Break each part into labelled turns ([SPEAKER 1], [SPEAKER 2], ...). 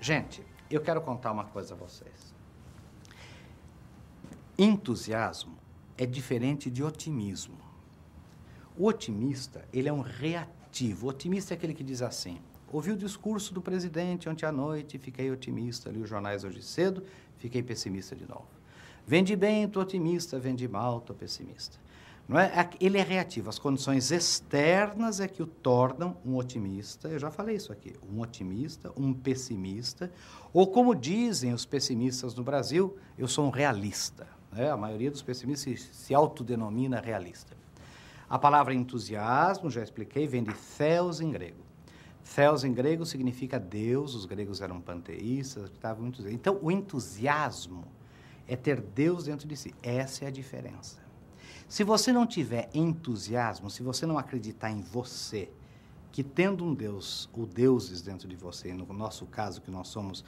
[SPEAKER 1] Gente, eu quero contar uma coisa a vocês. Entusiasmo é diferente de otimismo. O otimista, ele é um reativo. O otimista é aquele que diz assim: ouvi o discurso do presidente ontem à noite, fiquei otimista, li os jornais hoje cedo, fiquei pessimista de novo. Vendi bem, estou otimista, vendi mal, estou pessimista. Não é? Ele é reativo, as condições externas é que o tornam um otimista, eu já falei isso aqui, um otimista, um pessimista, ou como dizem os pessimistas no Brasil, eu sou um realista. Né? A maioria dos pessimistas se autodenomina realista. A palavra entusiasmo, já expliquei, vem de theos em grego. Theos em grego significa Deus, os gregos eram panteístas, estavam entusiasmados. Então, o entusiasmo é ter Deus dentro de si, essa é a diferença. Se você não tiver entusiasmo, se você não acreditar em você, que tendo um Deus, ou deuses dentro de você, no nosso caso que nós somos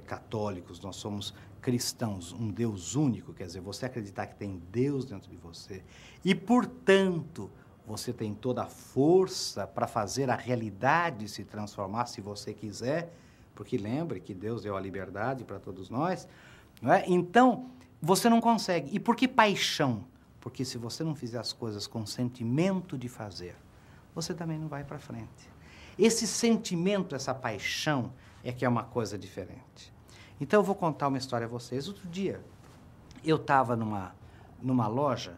[SPEAKER 1] católicos, nós somos cristãos, um Deus único, quer dizer, você acreditar que tem Deus dentro de você, e portanto, você tem toda a força para fazer a realidade se transformar se você quiser, porque lembre que Deus deu a liberdade para todos nós, não é? Então, você não consegue. E por que paixão? Porque se você não fizer as coisas com sentimento de fazer, você também não vai para frente. Esse sentimento, essa paixão, é que é uma coisa diferente. Então, eu vou contar uma história a vocês. Outro dia, eu estava numa loja,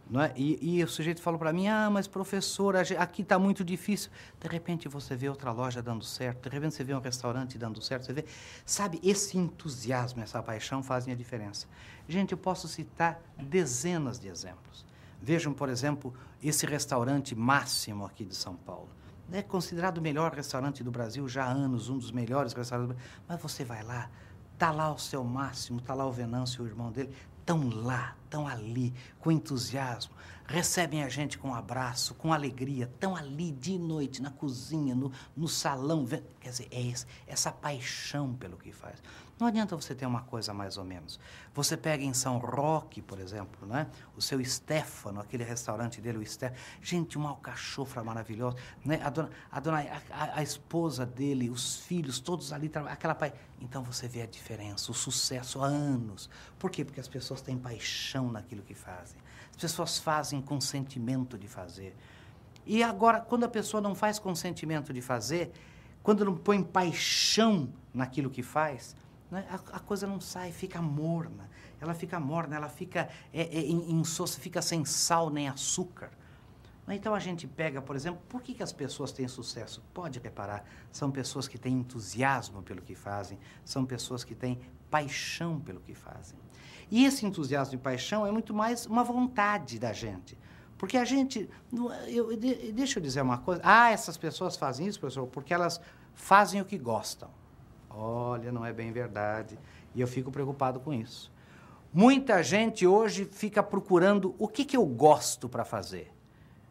[SPEAKER 1] não é? E o sujeito falou para mim, mas professor, aqui está muito difícil. De repente, você vê outra loja dando certo, de repente, você vê um restaurante dando certo, você vê... Sabe, esse entusiasmo, essa paixão fazem a diferença. Gente, eu posso citar dezenas de exemplos. Vejam, por exemplo, esse restaurante Máximo aqui de São Paulo. É considerado o melhor restaurante do Brasil já há anos, um dos melhores restaurantes do Brasil. Mas você vai lá, está lá o seu Máximo, está lá o Venâncio, o irmão dele, estão lá, estão ali, com entusiasmo, recebem a gente com um abraço, com alegria, estão ali de noite, na cozinha, no salão, quer dizer, é essa paixão pelo que faz. Não adianta você ter uma coisa mais ou menos. Você pega em São Roque, por exemplo, né? O seu Stefano, aquele restaurante dele, o Stefano, gente, uma alcachofra maravilhosa, né? A esposa dele, os filhos, todos ali, aquela paixão. Então você vê a diferença, o sucesso há anos. Por quê? Porque as pessoas têm paixão naquilo que fazem. As pessoas fazem com sentimento de fazer. E agora, quando a pessoa não faz com sentimento de fazer, quando não põe paixão naquilo que faz, né, a coisa não sai, fica morna. Ela fica insossa, fica sem sal nem açúcar. Então a gente pega, por exemplo, por que as pessoas têm sucesso? Pode reparar, são pessoas que têm entusiasmo pelo que fazem, são pessoas que têm paixão pelo que fazem. E esse entusiasmo e paixão é muito mais uma vontade da gente. Porque a gente... deixa eu dizer uma coisa. Essas pessoas fazem isso, professor, porque elas fazem o que gostam. Olha, não é bem verdade. E eu fico preocupado com isso. Muita gente hoje fica procurando o que eu gosto para fazer.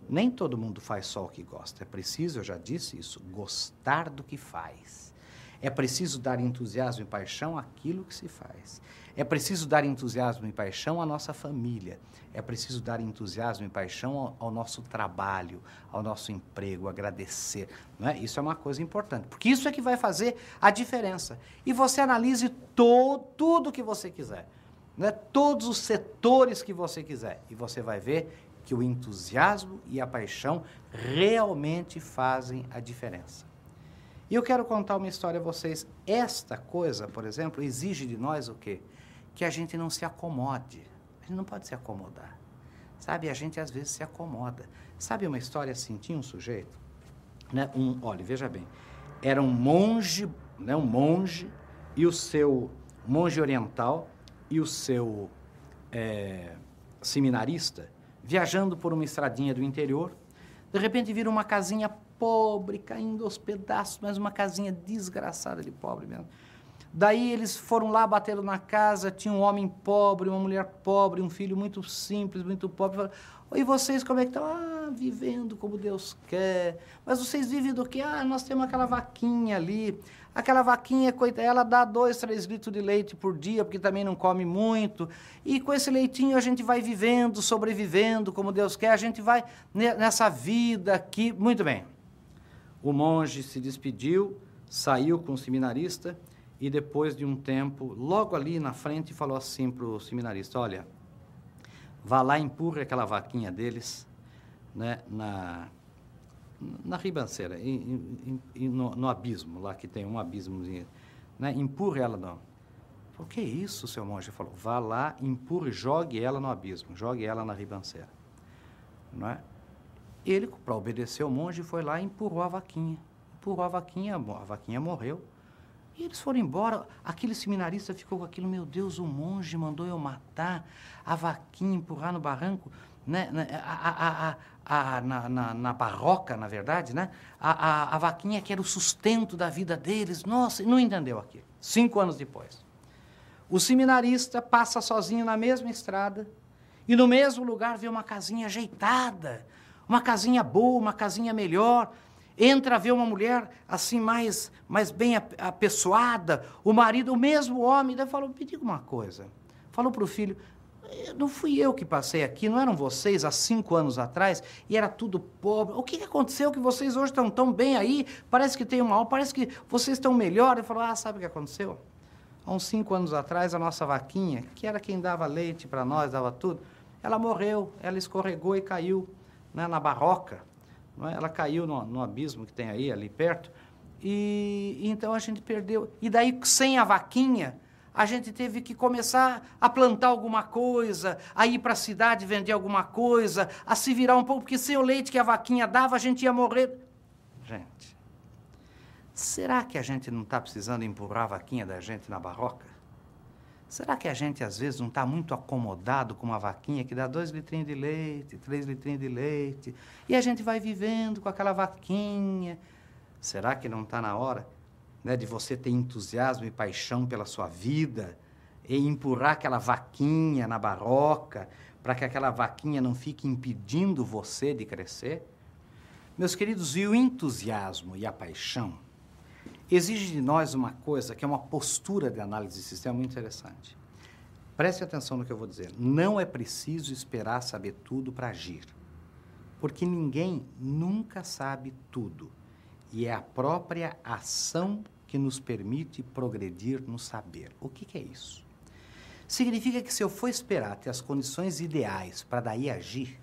[SPEAKER 1] Nem todo mundo faz só o que gosta. É preciso, eu já disse isso, gostar do que faz. É preciso dar entusiasmo e paixão àquilo que se faz. É preciso dar entusiasmo e paixão à nossa família. É preciso dar entusiasmo e paixão ao nosso trabalho, ao nosso emprego, agradecer. Não é? Isso é uma coisa importante, porque isso é que vai fazer a diferença. E você analise tudo o que você quiser, né? Todos os setores que você quiser, e você vai ver que o entusiasmo e a paixão realmente fazem a diferença. E eu quero contar uma história a vocês. Esta coisa, por exemplo, exige de nós o quê? Que a gente não se acomode. A gente não pode se acomodar. Sabe, a gente às vezes se acomoda. Sabe uma história assim, tinha um sujeito, né? Olha, veja bem, era um monge, né? Um monge monge oriental e o seu seminarista, viajando por uma estradinha do interior, de repente viram uma casinha pobre, caindo aos pedaços, mas uma casinha desgraçada de pobre mesmo. Daí eles foram lá, bateram na casa, tinha um homem pobre, uma mulher pobre, um filho muito simples, muito pobre. Falaram, e vocês como é que estão? Vivendo como Deus quer. Mas vocês vivem do quê? Nós temos aquela vaquinha ali. Aquela vaquinha, coitada, ela dá 2, 3 litros de leite por dia, porque também não come muito. E com esse leitinho a gente vai vivendo, sobrevivendo como Deus quer. A gente vai nessa vida aqui. Muito bem. O monge se despediu, saiu com o seminarista e depois de um tempo, logo ali na frente, falou assim para o seminarista, olha, vá lá e empurre aquela vaquinha deles, né, na ribanceira, no abismo, lá que tem um abismozinho, né, empurre ela no... Falei, o que é isso, seu monge? Ele falou, vá lá, empurre, jogue ela no abismo, jogue ela na ribanceira. Não é? Ele, para obedecer o monge, foi lá e empurrou a vaquinha. Empurrou a vaquinha morreu. E eles foram embora. Aquele seminarista ficou com aquilo, meu Deus, o monge mandou eu matar a vaquinha, empurrar no barranco, né? Na barroca, na verdade, né? A vaquinha que era o sustento da vida deles. Nossa, não entendeu aquilo. 5 anos depois. O seminarista passa sozinho na mesma estrada e no mesmo lugar vê uma casinha ajeitada, uma casinha boa, uma casinha melhor. Entra a ver uma mulher assim mais bem apessoada, o marido, o mesmo homem, daí falou, me diga uma coisa. Falou para o filho, não fui eu que passei aqui, não eram vocês há 5 anos atrás e era tudo pobre. O que aconteceu que vocês hoje estão tão bem aí? Parece que tem uma hora, parece que vocês estão melhor. Ele falou, sabe o que aconteceu? Há uns 5 anos atrás, a nossa vaquinha, que era quem dava leite para nós, dava tudo, ela morreu, ela escorregou e caiu, né, na barroca. Não é? Ela caiu no abismo que tem aí, ali perto, e então a gente perdeu. E daí, sem a vaquinha, a gente teve que começar a plantar alguma coisa, a ir para a cidade vender alguma coisa, a se virar um pouco, porque sem o leite que a vaquinha dava, a gente ia morrer. Gente, será que a gente não está precisando empurrar a vaquinha da gente na barroca? Será que a gente, às vezes, não está muito acomodado com uma vaquinha que dá 2 litrinhos de leite, 3 litrinhos de leite, e a gente vai vivendo com aquela vaquinha? Será que não está na hora, né, de você ter entusiasmo e paixão pela sua vida e empurrar aquela vaquinha na barroca para que aquela vaquinha não fique impedindo você de crescer? Meus queridos, e o entusiasmo e a paixão exige de nós uma coisa que é uma postura de análise de sistema muito interessante. Preste atenção no que eu vou dizer. Não é preciso esperar saber tudo para agir, porque ninguém nunca sabe tudo. E é a própria ação que nos permite progredir no saber. O que é isso? Significa que se eu for esperar ter as condições ideais para daí agir,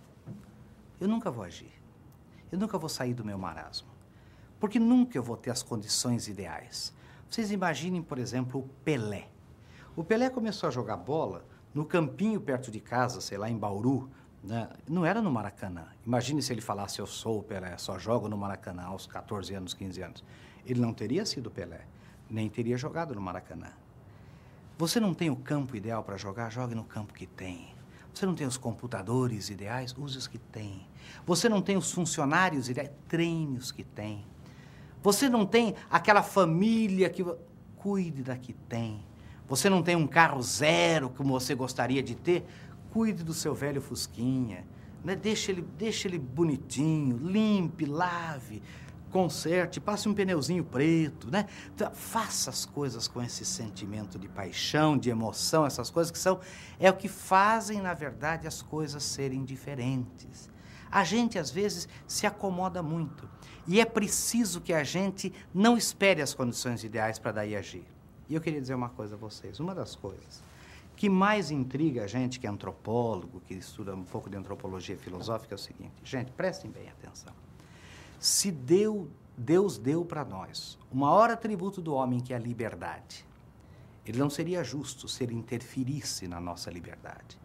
[SPEAKER 1] eu nunca vou agir. Eu nunca vou sair do meu marasmo. Porque nunca eu vou ter as condições ideais. Vocês imaginem, por exemplo, o Pelé. O Pelé começou a jogar bola no campinho perto de casa, sei lá, em Bauru, né? Não era no Maracanã. Imagine se ele falasse, eu sou o Pelé, só jogo no Maracanã aos 14 anos, 15 anos. Ele não teria sido o Pelé, nem teria jogado no Maracanã. Você não tem o campo ideal para jogar? Jogue no campo que tem. Você não tem os computadores ideais? Use os que tem. Você não tem os funcionários ideais? Treine os que tem. Você não tem aquela família que... Cuide da que tem. Você não tem um carro zero como você gostaria de ter? Cuide do seu velho Fusquinha. Né? Deixe ele bonitinho, limpe, lave, conserte, passe um pneuzinho preto. Né? Então, faça as coisas com esse sentimento de paixão, de emoção, essas coisas que são... É o que fazem, na verdade, as coisas serem diferentes. A gente, às vezes, se acomoda muito. E é preciso que a gente não espere as condições ideais para daí agir. E eu queria dizer uma coisa a vocês. Uma das coisas que mais intriga a gente, que é antropólogo, que estuda um pouco de antropologia filosófica, é o seguinte. Gente, prestem bem atenção. Se Deus deu para nós o maior atributo do homem, que é a liberdade, ele não seria justo se ele interferisse na nossa liberdade.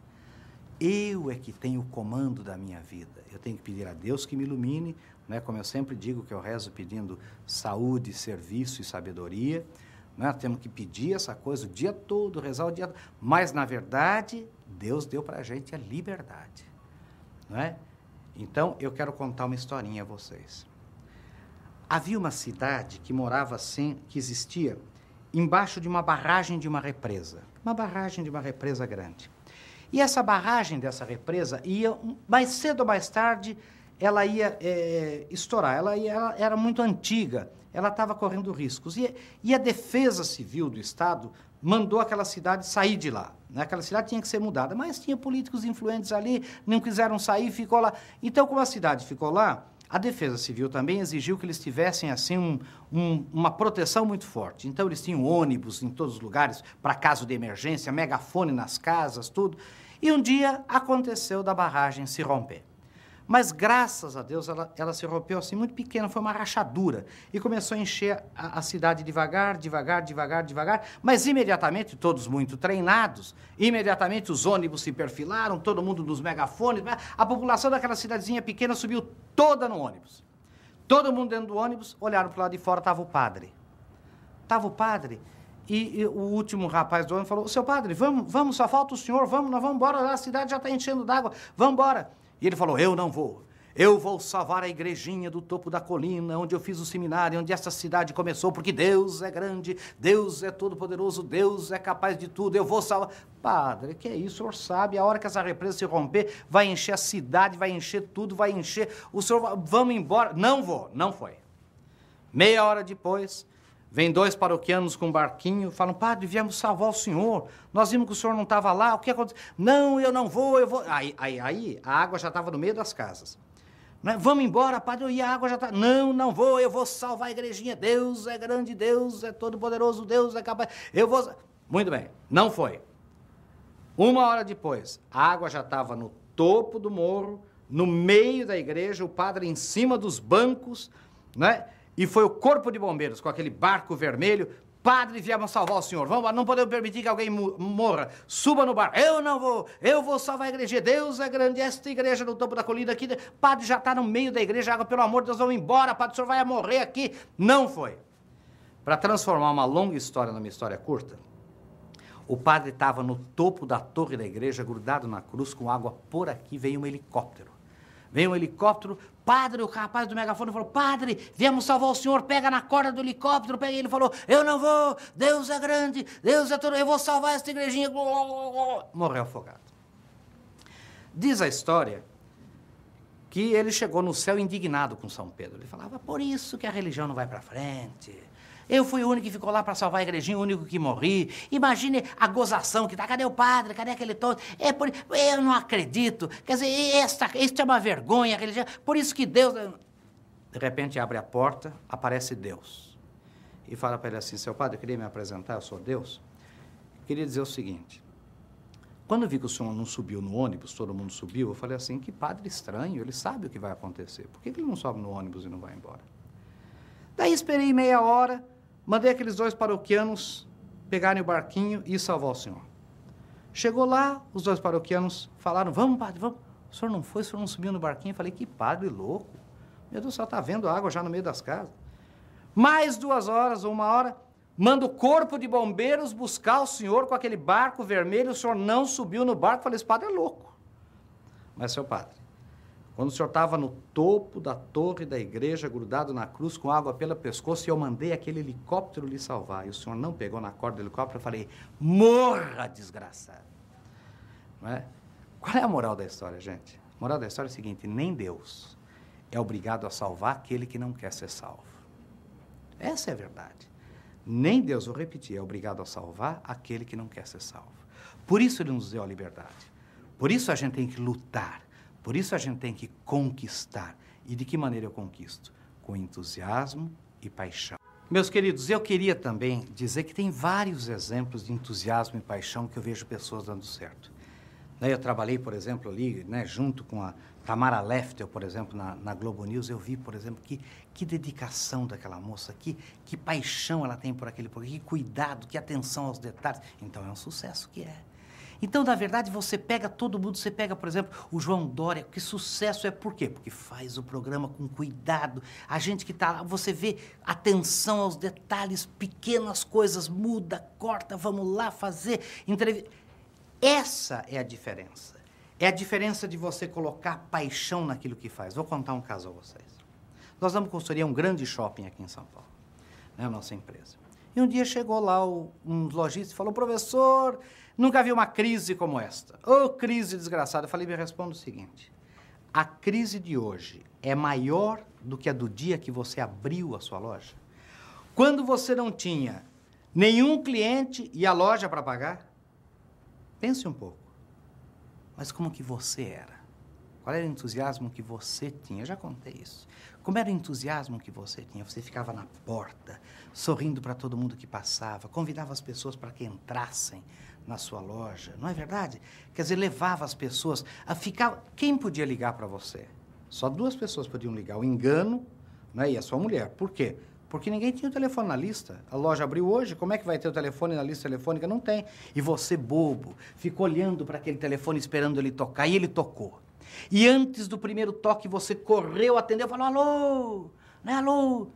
[SPEAKER 1] Eu é que tenho o comando da minha vida. Eu tenho que pedir a Deus que me ilumine, né? Como eu sempre digo que eu rezo pedindo saúde, serviço e sabedoria. Né? Temos que pedir essa coisa o dia todo, rezar o dia todo. Mas, na verdade, Deus deu para a gente a liberdade. Né? Então, eu quero contar uma historinha a vocês. Havia uma cidade que morava assim, que existia embaixo de uma barragem de uma represa. Uma barragem de uma represa grande. E essa barragem dessa represa ia, mais cedo ou mais tarde, ela ia estourar. Ela era muito antiga, ela estava correndo riscos. E a Defesa Civil do Estado mandou aquela cidade sair de lá. Né? Aquela cidade tinha que ser mudada, mas tinha políticos influentes ali, não quiseram sair, ficou lá. Então, como a cidade ficou lá, A Defesa Civil também exigiu que eles tivessem assim uma proteção muito forte. Então eles tinham ônibus em todos os lugares para caso de emergência, megafone nas casas, tudo. E um dia aconteceu da barragem se romper. Mas graças a Deus ela se rompeu assim muito pequena, foi uma rachadura. E começou a encher a cidade devagar, devagar, devagar, devagar. Mas imediatamente, todos muito treinados, imediatamente os ônibus se perfilaram, todo mundo nos megafones. A população daquela cidadezinha pequena subiu toda no ônibus. Todo mundo dentro do ônibus, olharam para o lado de fora, estava o padre. Estava o padre e o último rapaz do ônibus falou, seu padre, vamos, só falta o senhor, vamos, nós vamos embora, a cidade já está enchendo d'água, vamos embora. E ele falou, eu não vou. Eu vou salvar a igrejinha do topo da colina, onde eu fiz o seminário, onde essa cidade começou, porque Deus é grande, Deus é todo-poderoso, Deus é capaz de tudo, eu vou salvar. Padre, que é isso? O senhor sabe, a hora que essa represa se romper, vai encher a cidade, vai encher tudo, vai encher. O senhor, vamos embora. Não vou, não foi. Meia hora depois, vem 2 paroquianos com um barquinho, falam, padre, viemos salvar o senhor, nós vimos que o senhor não estava lá, o que aconteceu? Não, eu não vou, eu vou. Aí a água já estava no meio das casas. Né? Vamos embora, padre, e a água já está. Não, não vou, eu vou salvar a igrejinha, Deus é grande, Deus é todo-poderoso, Deus é capaz, eu vou. Muito bem, não foi. 1 hora depois, a água já estava no topo do morro, no meio da igreja, o padre em cima dos bancos, né? E foi o corpo de bombeiros com aquele barco vermelho. Padre, viemos salvar o senhor. Vamos, não podemos permitir que alguém morra. Suba no barco. Eu não vou. Eu vou salvar a igreja. Deus é grande. Esta igreja no topo da colina aqui. Padre, já está no meio da igreja. Água, pelo amor de Deus, vamos embora. Padre, o senhor vai morrer aqui. Não foi. Para transformar uma longa história numa história curta, o padre estava no topo da torre da igreja, grudado na cruz, com água por aqui. Veio um helicóptero. Veio um helicóptero, padre, o rapaz do megafone falou, padre, viemos salvar o senhor, pega na corda do helicóptero, pega. Ele falou, eu não vou, Deus é grande, Deus é todo, eu vou salvar esta igrejinha. Morreu afogado. Diz a história que ele chegou no céu indignado com São Pedro. Ele falava, por isso que a religião não vai para frente. Eu fui o único que ficou lá para salvar a igrejinha, o único que morri. Imagine a gozação que tá. Cadê o padre? Cadê aquele todo? Eu não acredito. Quer dizer, isso é uma vergonha, a religião. Por isso que Deus... De repente abre a porta, aparece Deus. E fala para ele assim, seu padre, eu queria me apresentar, eu sou Deus. Eu queria dizer o seguinte, quando eu vi que o senhor não subiu no ônibus, todo mundo subiu, eu falei assim, que padre estranho, ele sabe o que vai acontecer. Por que ele não sobe no ônibus e não vai embora? Daí esperei meia hora, mandei aqueles 2 paroquianos pegarem o barquinho e salvar o senhor. Chegou lá, os 2 paroquianos falaram, vamos, padre, vamos. O senhor não foi, o senhor não subiu no barquinho? Eu falei, que padre louco. Meu Deus, o senhor está vendo a água já no meio das casas. Mais 2 horas ou 1 hora, manda o corpo de bombeiros buscar o senhor com aquele barco vermelho, o senhor não subiu no barco. Eu falei, esse padre é louco. Mas, seu padre, quando o senhor estava no topo da torre da igreja, grudado na cruz, com água pelo pescoço, e eu mandei aquele helicóptero lhe salvar, e o senhor não pegou na corda do helicóptero, eu falei, morra, desgraçado. Não é? Qual é a moral da história, gente? A moral da história é a seguinte, nem Deus é obrigado a salvar aquele que não quer ser salvo. Essa é a verdade. Nem Deus, vou repetir, é obrigado a salvar aquele que não quer ser salvo. Por isso ele nos deu a liberdade. Por isso a gente tem que lutar. Por isso a gente tem que conquistar. E de que maneira eu conquisto? Com entusiasmo e paixão. Meus queridos, eu queria também dizer que tem vários exemplos de entusiasmo e paixão que eu vejo pessoas dando certo. Eu trabalhei, por exemplo, ali, junto com a Tamara Leftel, por exemplo, na Globo News, eu vi, por exemplo, que dedicação daquela moça, que paixão ela tem por aquele programa, que cuidado, que atenção aos detalhes. Então é um sucesso que é. Então, na verdade, você pega todo mundo, você pega, por exemplo, o João Dória, que sucesso é por quê? Porque faz o programa com cuidado, a gente que está lá, você vê atenção aos detalhes, pequenas coisas, muda, corta, vamos lá fazer entrevista. Essa é a diferença. É a diferença de você colocar paixão naquilo que faz. Vou contar um caso a vocês. Nós damos consultoria a um grande shopping aqui em São Paulo, a nossa empresa. E um dia chegou lá um lojista e falou, professor, nunca vi uma crise como esta. Ô, crise desgraçada. Eu falei, me responda o seguinte, a crise de hoje é maior do que a do dia que você abriu a sua loja? Quando você não tinha nenhum cliente e a loja para pagar? Pense um pouco. Mas como que você era Qual era o entusiasmo que você tinha? Eu já contei isso. Como era o entusiasmo que você tinha? Você ficava na porta, sorrindo para todo mundo que passava, convidava as pessoas para que entrassem na sua loja, não é verdade? Quer dizer, levava as pessoas a ficar... Quem podia ligar para você? Só 2 pessoas podiam ligar, o Engano, né, e a sua mulher. Por quê? Porque ninguém tinha o telefone na lista. A loja abriu hoje, como é que vai ter o telefone na lista telefônica? Não tem. E você, bobo, ficou olhando para aquele telefone esperando ele tocar, e ele tocou. E antes do primeiro toque, você correu, atendeu, falou, alô, né, alô,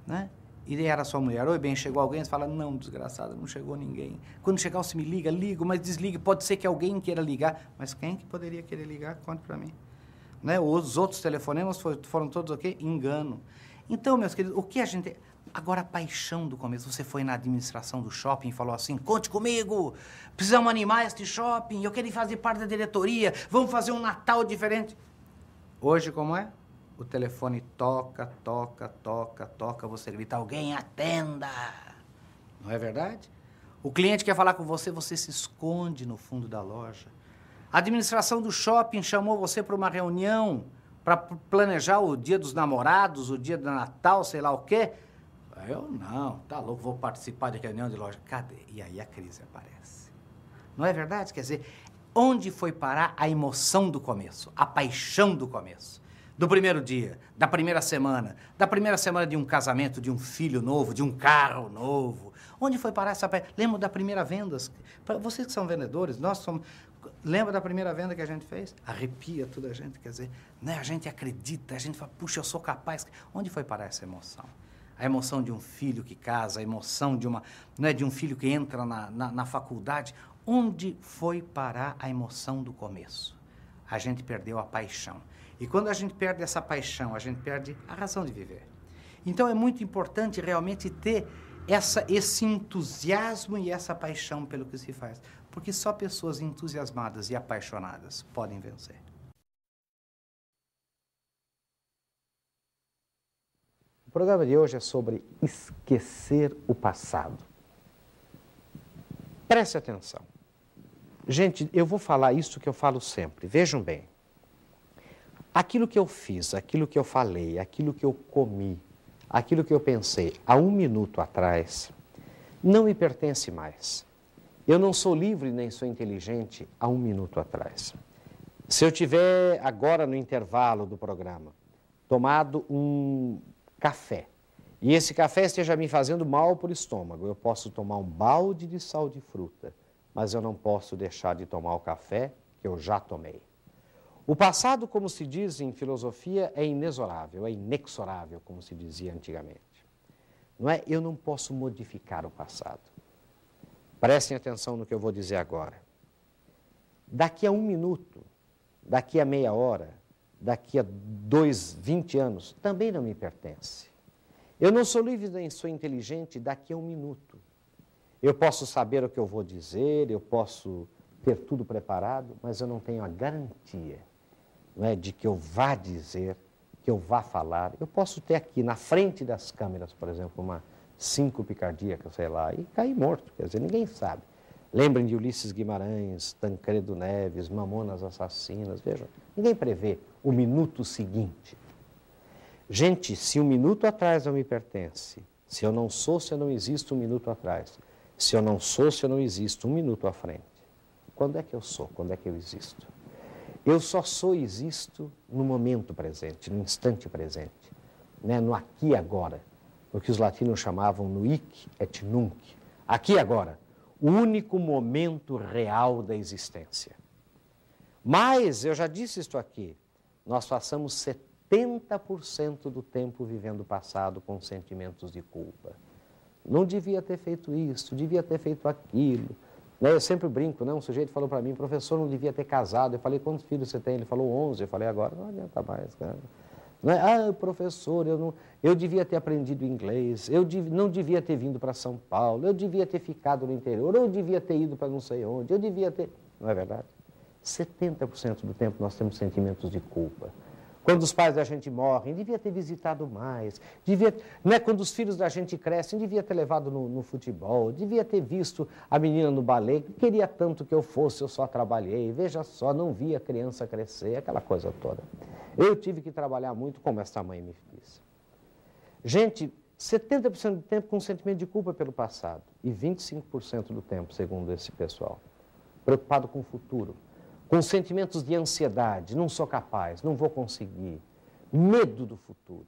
[SPEAKER 1] né? E era a sua mulher, oi, bem, chegou alguém? Você fala, não, desgraçada, não chegou ninguém. Quando chegar, você me liga, ligo, mas desligue, pode ser que alguém queira ligar. Mas quem que poderia querer ligar? Conte para mim. Né? Os outros telefonemas foram todos o quê? Engano. Então, meus queridos, o que a gente... Agora, a paixão do começo. Você foi na administração do shopping e falou assim, conte comigo, precisamos animar este shopping, eu quero fazer parte da diretoria, vamos fazer um Natal diferente. Hoje, como é? O telefone toca, toca, toca, toca, você grita, alguém atenda. Não é verdade? O cliente quer falar com você, você se esconde no fundo da loja. A administração do shopping chamou você para uma reunião para planejar o dia dos namorados, o dia do Natal, sei lá o quê. Eu não, tá louco, vou participar de reunião de loja. Cadê? E aí a crise aparece. Não é verdade? Quer dizer, onde foi parar a emoção do começo, a paixão do começo? Do primeiro dia, da primeira semana de um casamento, de um filho novo, de um carro novo. Onde foi parar essa paixão? Lembra da primeira venda? Vocês que são vendedores, nós somos... Lembra da primeira venda que a gente fez? Arrepia toda a gente, quer dizer, né? A gente acredita, a gente fala, puxa, eu sou capaz. Onde foi parar essa emoção? A emoção de um filho que casa, a emoção de, de um filho que entra na faculdade. Onde foi parar a emoção do começo? A gente perdeu a paixão. E quando a gente perde essa paixão, a gente perde a razão de viver. Então é muito importante realmente ter esse entusiasmo e essa paixão pelo que se faz. Porque só pessoas entusiasmadas e apaixonadas podem vencer. O programa de hoje é sobre esquecer o passado. Preste atenção. Gente, eu vou falar isso que eu falo sempre. Vejam bem. Aquilo que eu fiz, aquilo que eu falei, aquilo que eu comi, aquilo que eu pensei há 1 minuto atrás, não me pertence mais. Eu não sou livre nem sou inteligente há 1 minuto atrás. Se eu tiver agora no intervalo do programa tomado um café, e esse café esteja me fazendo mal por estômago, eu posso tomar um balde de sal de fruta, mas eu não posso deixar de tomar o café que eu já tomei. O passado, como se diz em filosofia, é inexorável, é inexorável, como se dizia antigamente. Não é? Eu não posso modificar o passado. Prestem atenção no que eu vou dizer agora. Daqui a 1 minuto, daqui a meia hora, daqui a 20 anos, também não me pertence. Eu não sou livre nem sou inteligente daqui a 1 minuto. Eu posso saber o que eu vou dizer, eu posso ter tudo preparado, mas eu não tenho a garantia, não é, de que eu vá dizer, que eu vá falar. Eu posso ter aqui na frente das câmeras, por exemplo, uma síncope cardíaca, sei lá, e cair morto, quer dizer, ninguém sabe. Lembrem de Ulisses Guimarães, Tancredo Neves, Mamonas Assassinas, vejam, ninguém prevê o minuto seguinte. Gente, se 1 minuto atrás não me pertence, se eu não sou, se eu não existo 1 minuto atrás, se eu não sou, se eu não existo 1 minuto à frente, quando é que eu sou, quando é que eu existo? Eu só sou e existo no momento presente, no instante presente, né? No aqui e agora, o que os latinos chamavam no hic et nunc, aqui e agora, o único momento real da existência. Mas, eu já disse isto aqui, nós passamos 70% do tempo vivendo o passado com sentimentos de culpa. Não devia ter feito isso, devia ter feito aquilo. Eu sempre brinco, né? Um sujeito falou para mim, professor, não devia ter casado. Eu falei, quantos filhos você tem? Ele falou, 11. Eu falei, agora não adianta mais, cara. Não é? Ah, professor, eu devia ter aprendido inglês, não devia ter vindo para São Paulo, eu devia ter ficado no interior, eu devia ter ido para não sei onde, eu devia ter... Não é verdade? 70% do tempo nós temos sentimentos de culpa.
[SPEAKER 2] Quando os pais da gente morrem, devia ter visitado mais, devia, né, quando os filhos da gente crescem, devia ter levado no futebol, devia ter visto a menina no balé, queria tanto que eu fosse, eu só trabalhei, veja só, não via a criança crescer, aquela coisa toda. Eu tive que trabalhar muito, como esta mãe me disse. Gente, 70% do tempo com sentimento de culpa pelo passado e 25% do tempo, segundo esse pessoal, preocupado com o futuro. Com sentimentos de ansiedade, não sou capaz, não vou conseguir, medo do futuro.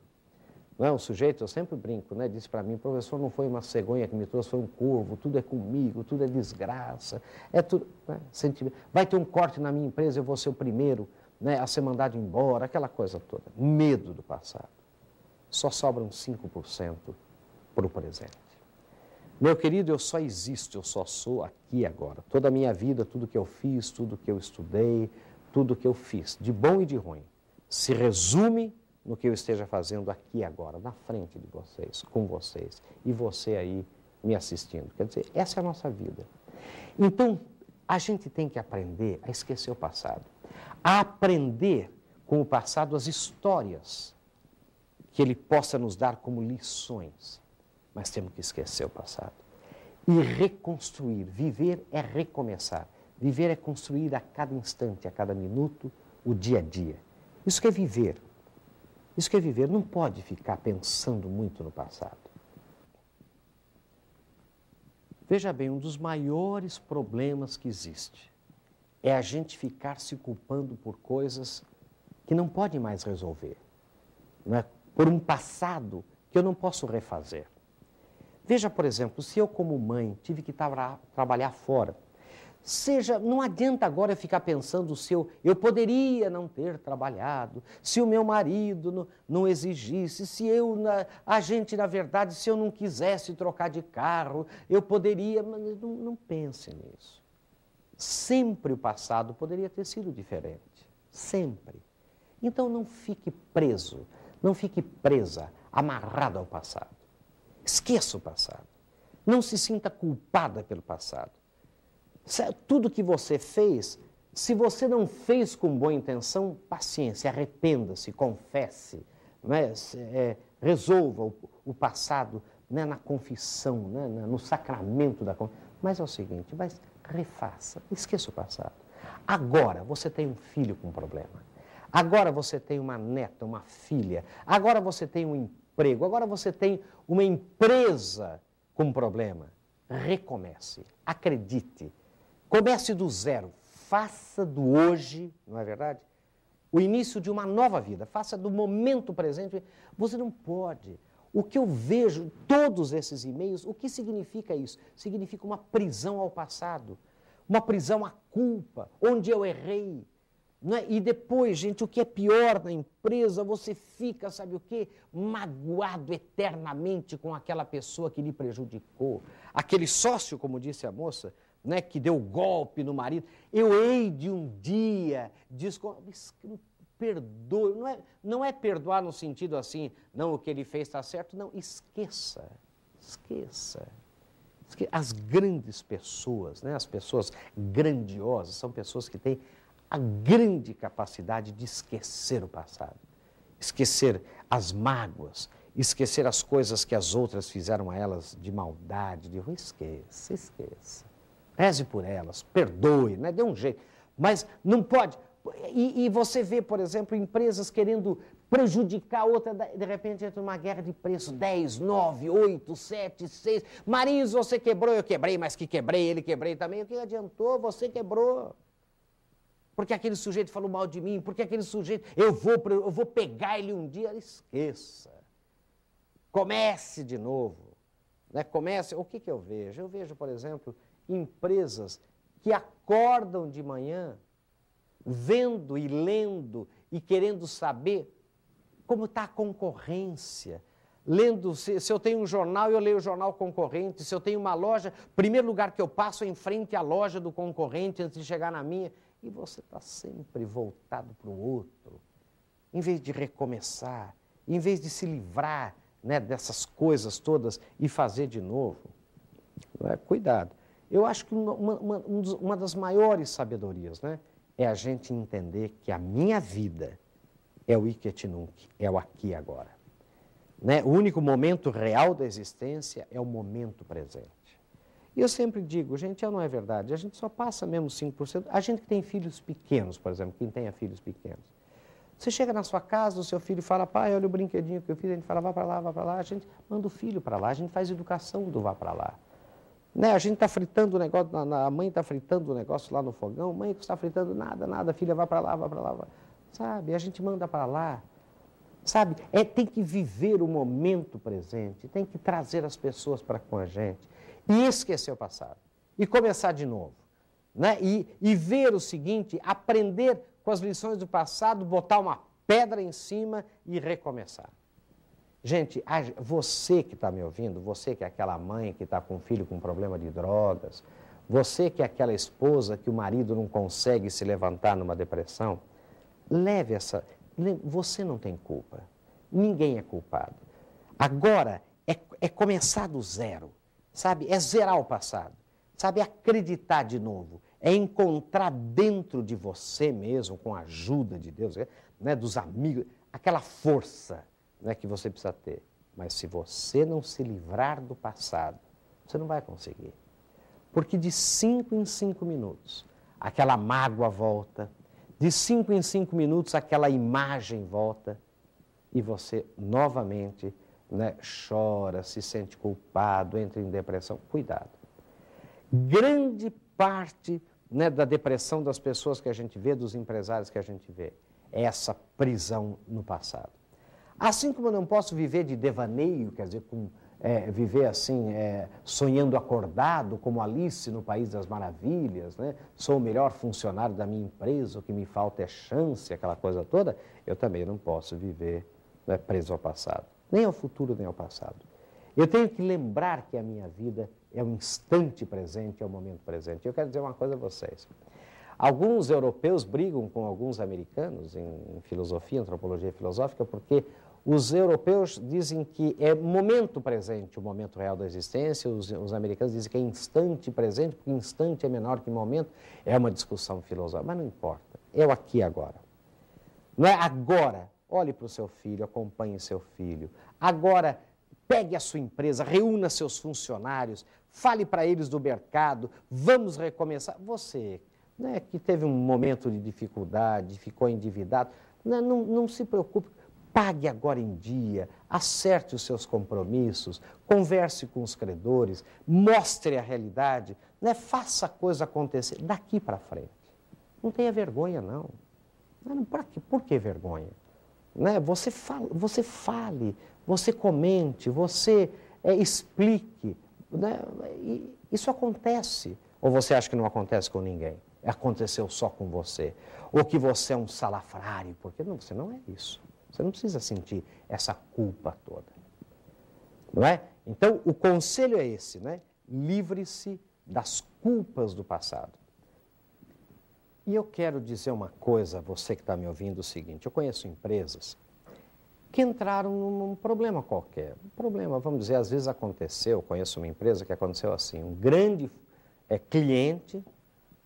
[SPEAKER 2] Não é? O sujeito, eu sempre brinco, né? Disse para mim, professor, não foi uma cegonha que me trouxe, foi um corvo, tudo é comigo, tudo é desgraça, é tudo, né? Sentimento. Vai ter um corte na minha empresa, eu vou ser o primeiro, né, a ser mandado embora, aquela coisa toda. Medo do passado. Só sobram 5% para o presente. Meu querido, eu só existo, eu só sou aqui e agora. Toda a minha vida, tudo que eu fiz, tudo que eu estudei, tudo que eu fiz, de bom e de ruim, se resume no que eu esteja fazendo aqui e agora, na frente de vocês, com vocês, e você aí me assistindo. Quer dizer, essa é a nossa vida. Então, a gente tem que aprender a esquecer o passado, a aprender com o passado as histórias que ele possa nos dar como lições. Mas temos que esquecer o passado e reconstruir. Viver é recomeçar. Viver é construir a cada instante, a cada minuto, o dia a dia. Isso que é viver. Isso que é viver. Não pode ficar pensando muito no passado. Veja bem, um dos maiores problemas que existe é a gente ficar se culpando por coisas que não podem mais resolver. Não é? Por um passado que eu não posso refazer. Veja, por exemplo, se eu como mãe tive que trabalhar fora, não adianta agora eu ficar pensando se eu poderia não ter trabalhado, se o meu marido não exigisse, se a gente, na verdade, se eu não quisesse trocar de carro, eu poderia, mas não pense nisso. Sempre o passado poderia ter sido diferente, sempre. Então não fique preso, não fique presa, amarrado ao passado. Esqueça o passado. Não se sinta culpada pelo passado. Tudo que você fez, se você não fez com boa intenção, paciência, arrependa-se, confesse, né? Resolva o passado, né? Na confissão, né? No sacramento da confissão. Mas é o seguinte, refaça, esqueça o passado. Agora você tem um filho com problema. Agora você tem uma neta, uma filha. Agora você tem um emprego. Agora você tem uma empresa com problema. Recomece, acredite. Comece do zero. Faça do hoje, não é verdade? O início de uma nova vida. Faça do momento presente. Você não pode. O que eu vejo, todos esses e-mails, o que significa isso? Significa uma prisão ao passado. Uma prisão à culpa, onde eu errei. Não é? E depois, gente, o que é pior na empresa, você fica, sabe o quê? Magoado eternamente com aquela pessoa que lhe prejudicou. Aquele sócio, como disse a moça, né, que deu golpe no marido. Eu hei de um dia perdoe. Não é perdoar no sentido assim, não, o que ele fez está certo. Não, esqueça. As grandes pessoas, né, as pessoas grandiosas, são pessoas que têm a grande capacidade de esquecer o passado, esquecer as mágoas, esquecer as coisas que as outras fizeram a elas de maldade, de ruim. Esqueça. Reze por elas, perdoe, né? Dê um jeito. Mas não pode. E você vê, por exemplo, empresas querendo prejudicar a outra, de repente entra uma guerra de preço, 10, 9, 8, 7, 6. Marins, você quebrou, eu quebrei, mas que quebrei, ele quebrei também. O que adiantou? Você quebrou. Porque aquele sujeito falou mal de mim, porque aquele sujeito, eu vou pegar ele um dia. Esqueça. Comece de novo. Né? Comece. O que eu vejo? Eu vejo, por exemplo, empresas que acordam de manhã vendo e lendo e querendo saber como está a concorrência. Lendo, se eu tenho um jornal, eu leio o jornal concorrente. Se eu tenho uma loja, primeiro lugar que eu passo é em frente à loja do concorrente antes de chegar na minha. E você está sempre voltado para o outro. Em vez de recomeçar, em vez de se livrar, né, dessas coisas todas e fazer de novo. Cuidado. Eu acho que uma das maiores sabedorias, né, é a gente entender que a minha vida é o hic et nunc, é o aqui e agora. Né? O único momento real da existência é o momento presente. E eu sempre digo, gente, não é verdade, a gente só passa mesmo 5%. A gente que tem filhos pequenos, por exemplo, quem tenha filhos pequenos. Você chega na sua casa, o seu filho fala, pai, olha o brinquedinho que eu fiz, a gente fala, vá para lá, a gente manda o filho para lá, a gente faz educação do vá para lá. Né? A gente está fritando o negócio, a mãe está fritando o negócio lá no fogão, mãe que está fritando, nada, filha, vá para lá, sabe? A gente manda para lá, sabe? Tem que viver o momento presente, tem que trazer as pessoas para com a gente e esquecer o passado e começar de novo, né? E ver o seguinte, aprender com as lições do passado, botar uma pedra em cima e recomeçar. Gente, você que está me ouvindo, você que é aquela mãe que está com um filho com problema de drogas, você que é aquela esposa que o marido não consegue se levantar numa depressão, você não tem culpa, ninguém é culpado. Agora é começar do zero, sabe? É zerar o passado, sabe? É acreditar de novo, é encontrar dentro de você mesmo, com a ajuda de Deus, né, dos amigos, aquela força, né, que você precisa ter. Mas se você não se livrar do passado, você não vai conseguir. Porque de 5 em 5 minutos, aquela mágoa volta, de 5 em 5 minutos, aquela imagem volta, e você novamente, né, chora, se sente culpado, entra em depressão. Cuidado. Grande parte, né, da depressão das pessoas que a gente vê, dos empresários que a gente vê, é essa prisão no passado. Assim como eu não posso viver de devaneio, quer dizer, viver assim, sonhando acordado, como Alice no País das Maravilhas, né? Sou o melhor funcionário da minha empresa, o que me falta é chance, aquela coisa toda, eu também não posso viver, né, preso ao passado, nem ao futuro, nem ao passado. Eu tenho que lembrar que a minha vida é o instante presente, é o momento presente. Eu quero dizer uma coisa a vocês. Alguns europeus brigam com alguns americanos em filosofia, antropologia filosófica, porque os europeus dizem que é momento presente, o momento real da existência, os americanos dizem que é instante presente, porque instante é menor que momento, é uma discussão filosófica, mas não importa, é o aqui e agora. Não é agora, olhe para o seu filho, acompanhe seu filho, agora pegue a sua empresa, reúna seus funcionários, fale para eles do mercado, vamos recomeçar. Você, né, que teve um momento de dificuldade, ficou endividado, não se preocupe, pague agora em dia, acerte os seus compromissos, converse com os credores, mostre a realidade, né, faça a coisa acontecer daqui para frente. Não tenha vergonha, não. Por que vergonha? Né? Você fale, você comente, você explique. Né? Isso acontece. Ou você acha que não acontece com ninguém? Aconteceu só com você. Ou que você é um salafrário, porque não, você não é isso. Você não precisa sentir essa culpa toda. Não é? Então, o conselho é esse, né? Livre-se das culpas do passado. E eu quero dizer uma coisa a você que está me ouvindo, o seguinte, eu conheço empresas que entraram num problema qualquer. Um problema, vamos dizer, às vezes aconteceu, conheço uma empresa que aconteceu assim, um grande cliente,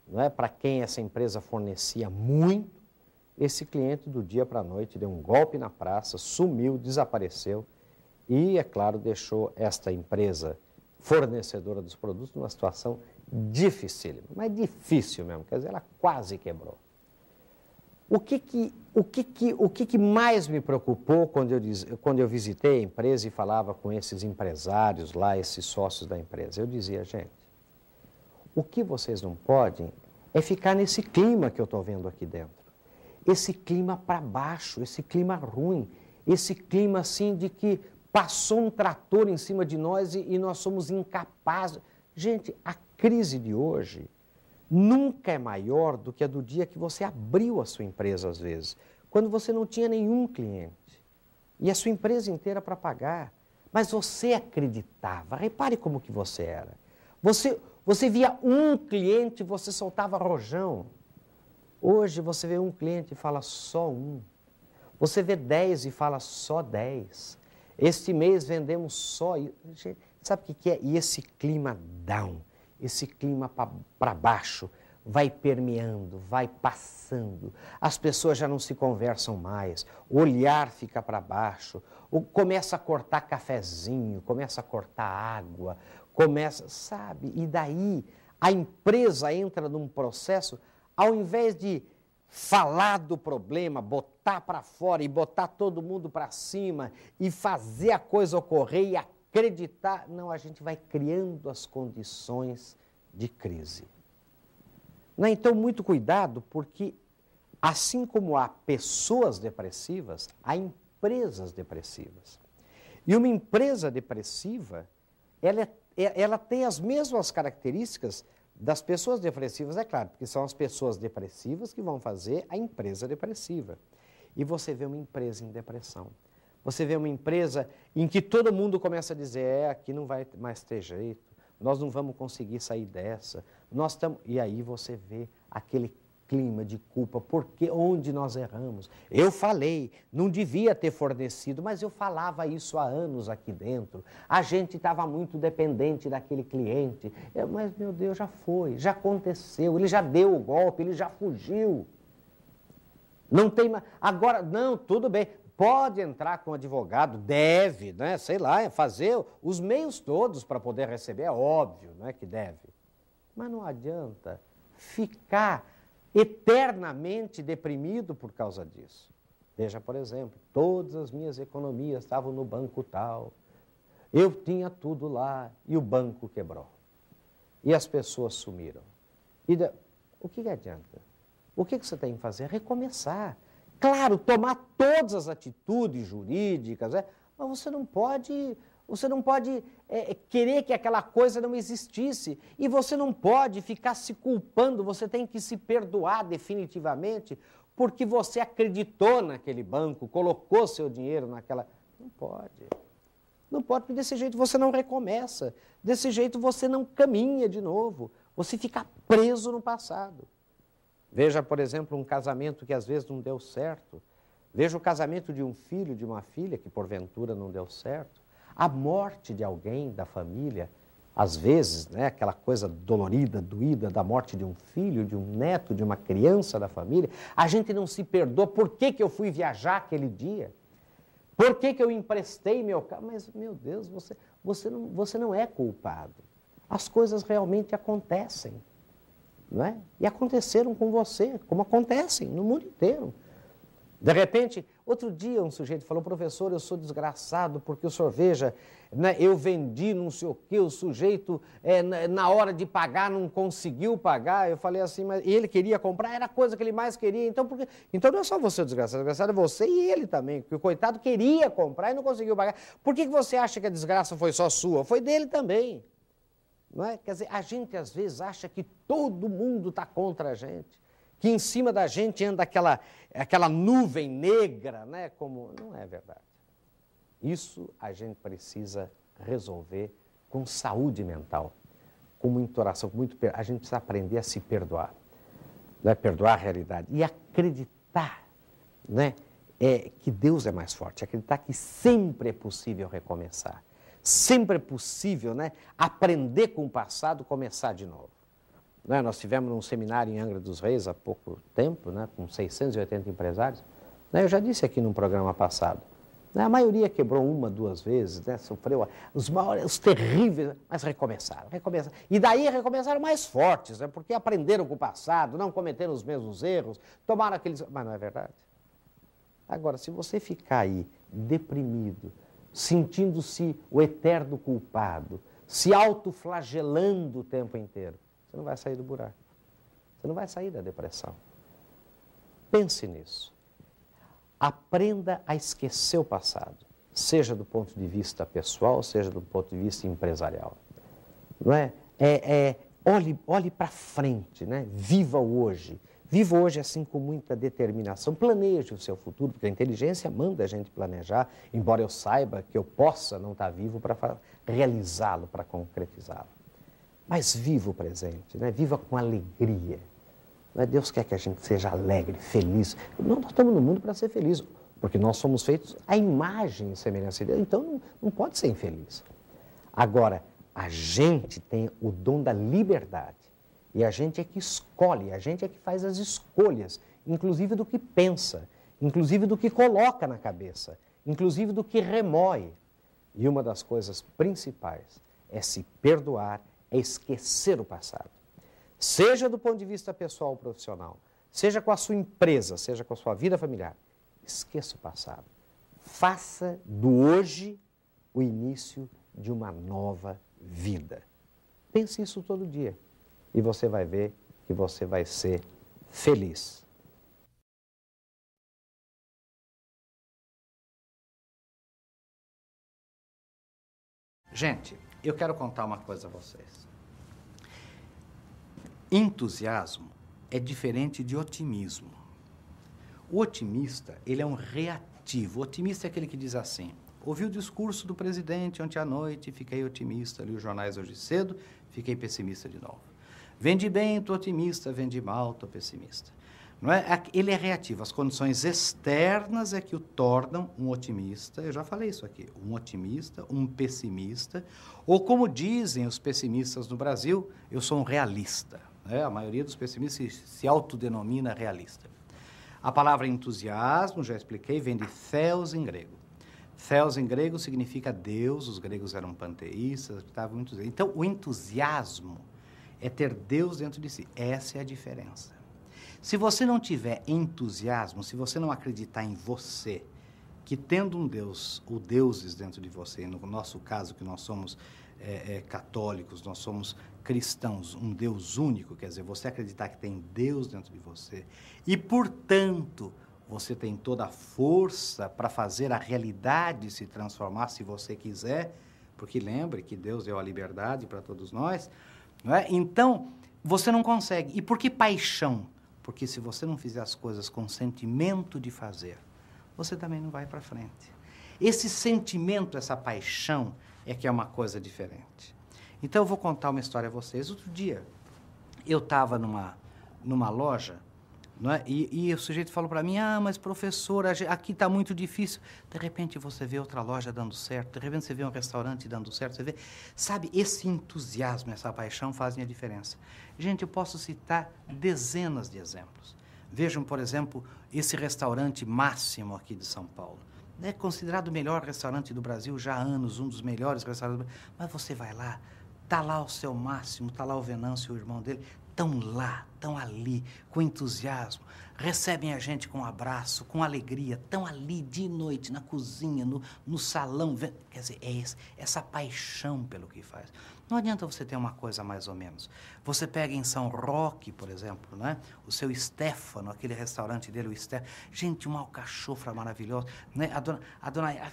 [SPEAKER 2] não é, para quem essa empresa fornecia muito, esse cliente do dia para a noite deu um golpe na praça, sumiu, desapareceu e, é claro, deixou esta empresa fornecedora dos produtos numa situação dificílima, mas difícil mesmo, quer dizer, ela quase quebrou. O que mais me preocupou quando eu visitei a empresa e falava com esses empresários lá, esses sócios da empresa? Eu dizia, gente, o que vocês não podem é ficar nesse clima que eu estou vendo aqui dentro. Esse clima para baixo, esse clima ruim, esse clima assim de que passou um trator em cima de nós e nós somos incapazes. Gente, a crise de hoje nunca é maior do que a do dia que você abriu a sua empresa, às vezes, quando você não tinha nenhum cliente e a sua empresa inteira para pagar. Mas você acreditava, repare como que você era. Você via um cliente e você soltava rojão. Hoje você vê um cliente e fala só um. Você vê 10 e fala só 10. Este mês vendemos só isso. Sabe o que é? E esse clima down, esse clima para baixo, vai permeando, vai passando. As pessoas já não se conversam mais, o olhar fica para baixo, começa a cortar cafezinho, começa a cortar água, começa, sabe? E daí a empresa entra num processo, ao invés de falar do problema, botar para fora e botar todo mundo para cima e fazer a coisa ocorrer e acreditar, não, a gente vai criando as condições de crise. Então, muito cuidado, porque assim como há pessoas depressivas, há empresas depressivas. E uma empresa depressiva, ela tem as mesmas características das pessoas depressivas, é claro, porque são as pessoas depressivas que vão fazer a empresa depressiva. E você vê uma empresa em depressão. Você vê uma empresa em que todo mundo começa a dizer, aqui não vai mais ter jeito, nós não vamos conseguir sair dessa. E aí você vê aquele clima de culpa, porque onde nós erramos? Eu falei, não devia ter fornecido, mas eu falava isso há anos aqui dentro. A gente estava muito dependente daquele cliente. Mas, meu Deus, já foi, já aconteceu, ele já deu o golpe, ele já fugiu. Não tem mais. Agora, não, tudo bem. Pode entrar com advogado, deve, né? Sei lá, fazer os meios todos para poder receber, é óbvio, né, que deve. Mas não adianta ficar eternamente deprimido por causa disso. Veja, por exemplo, todas as minhas economias estavam no banco tal, eu tinha tudo lá e o banco quebrou. E as pessoas sumiram. O que adianta? O que você tem que fazer? Recomeçar. Claro, tomar todas as atitudes jurídicas, mas você não pode querer que aquela coisa não existisse. E você não pode ficar se culpando, você tem que se perdoar definitivamente, porque você acreditou naquele banco, colocou seu dinheiro naquela... Não pode. Não pode, porque desse jeito você não recomeça. Desse jeito você não caminha de novo. Você fica preso no passado. Veja, por exemplo, um casamento que às vezes não deu certo. Veja o casamento de um filho, de uma filha, que porventura não deu certo. A morte de alguém da família, às vezes, né, aquela coisa dolorida, doída da morte de um filho, de um neto, de uma criança da família, a gente não se perdoa. Por que eu fui viajar aquele dia? Por que eu emprestei meu carro? Mas, meu Deus, você não é culpado. As coisas realmente acontecem. Não é? E aconteceram com você, como acontecem no mundo inteiro. De repente, outro dia um sujeito falou, professor, eu sou desgraçado porque o senhor veja, né, eu vendi não sei o quê, o sujeito na hora de pagar não conseguiu pagar. Eu falei assim, mas ele queria comprar, era a coisa que ele mais queria, então não é só você o desgraçado é você e ele também, porque o coitado queria comprar e não conseguiu pagar. Por que você acha que a desgraça foi só sua? Foi dele também. Não é? Quer dizer, a gente às vezes acha que todo mundo está contra a gente, que em cima da gente anda aquela nuvem negra, né? Como não é verdade. Isso a gente precisa resolver com saúde mental, com muita oração, a gente precisa aprender a se perdoar, né? Perdoar a realidade e acreditar, né? Que Deus é mais forte, acreditar que sempre é possível recomeçar. Sempre é possível, né, aprender com o passado, começar de novo. Né, nós tivemos um seminário em Angra dos Reis há pouco tempo, né, com 680 empresários. Né, eu já disse aqui num programa passado, né, a maioria quebrou uma, duas vezes, né, sofreu os terríveis, mas recomeçaram. E daí recomeçaram mais fortes, né, porque aprenderam com o passado, não cometeram os mesmos erros, tomaram aqueles... Mas não é verdade. Agora, se você ficar aí deprimido, sentindo-se o eterno culpado, se autoflagelando o tempo inteiro, você não vai sair do buraco. Você não vai sair da depressão. Pense nisso. Aprenda a esquecer o passado, seja do ponto de vista pessoal, seja do ponto de vista empresarial. Não é? Olhe para frente, né? Viva o hoje. Viva hoje assim com muita determinação, planeje o seu futuro, porque a inteligência manda a gente planejar, embora eu saiba que eu possa não estar vivo para realizá-lo, para concretizá-lo. Mas viva o presente, né? Viva com alegria. Não é? Deus quer que a gente seja alegre, feliz. Nós estamos no mundo para ser feliz, porque nós somos feitos à imagem e semelhança de Deus, então não pode ser infeliz. Agora, a gente tem o dom da liberdade. E a gente é que escolhe, a gente é que faz as escolhas, inclusive do que pensa, inclusive do que coloca na cabeça, inclusive do que remoe. E uma das coisas principais é se perdoar, é esquecer o passado. Seja do ponto de vista pessoal ou profissional, seja com a sua empresa, seja com a sua vida familiar, esqueça o passado. Faça do hoje o início de uma nova vida. Pense isso todo dia e você vai ver que você vai ser feliz.
[SPEAKER 1] Gente, eu quero contar uma coisa a vocês. Entusiasmo é diferente de otimismo. O otimista, ele é um reativo. O otimista é aquele que diz assim: ouvi o discurso do presidente ontem à noite, fiquei otimista, li os jornais hoje cedo, fiquei pessimista de novo. Vendi bem, estou otimista, vendi mal, estou pessimista. Não é? Ele é reativo, as condições externas é que o tornam um otimista, eu já falei isso aqui, um otimista, um pessimista, ou como dizem os pessimistas no Brasil, eu sou um realista. Né? A maioria dos pessimistas se autodenomina realista. A palavra entusiasmo, já expliquei, vem de theos em grego. Theos em grego significa Deus, os gregos eram panteístas, estavam muito. Então, o entusiasmo é ter Deus dentro de si. Essa é a diferença. Se você não tiver entusiasmo, se você não acreditar em você, que tendo um Deus, ou deuses dentro de você, no nosso caso, que nós somos católicos, nós somos cristãos, um Deus único, quer dizer, você acreditar que tem Deus dentro de você, e, portanto, você tem toda a força para fazer a realidade se transformar, se você quiser, porque lembre que Deus deu a liberdade para todos nós, não é? Então, você não consegue. E por que paixão? Porque se você não fizer as coisas com sentimento de fazer, você também não vai para frente. Esse sentimento, essa paixão, é que é uma coisa diferente. Então, eu vou contar uma história a vocês. Outro dia, eu estava numa loja, não é? E o sujeito falou para mim: ah, mas professor, aqui está muito difícil. De repente, você vê outra loja dando certo, de repente você vê um restaurante dando certo, você vê... Sabe, esse entusiasmo, essa paixão fazem a diferença. Gente, eu posso citar dezenas de exemplos. Vejam, por exemplo, esse restaurante Máximo aqui de São Paulo. É considerado o melhor restaurante do Brasil já há anos, um dos melhores restaurantes do Brasil. Mas você vai lá, está lá o seu Máximo, está lá o Venâncio, o irmão dele, estão lá, estão ali, com entusiasmo, recebem a gente com um abraço, com alegria, estão ali de noite, na cozinha, no salão, quer dizer, é essa paixão pelo que faz. Não adianta você ter uma coisa mais ou menos. Você pega em São Roque, por exemplo, né? O seu Stefano, aquele restaurante dele, o Stefano, gente, uma alcachofra maravilhosa, né?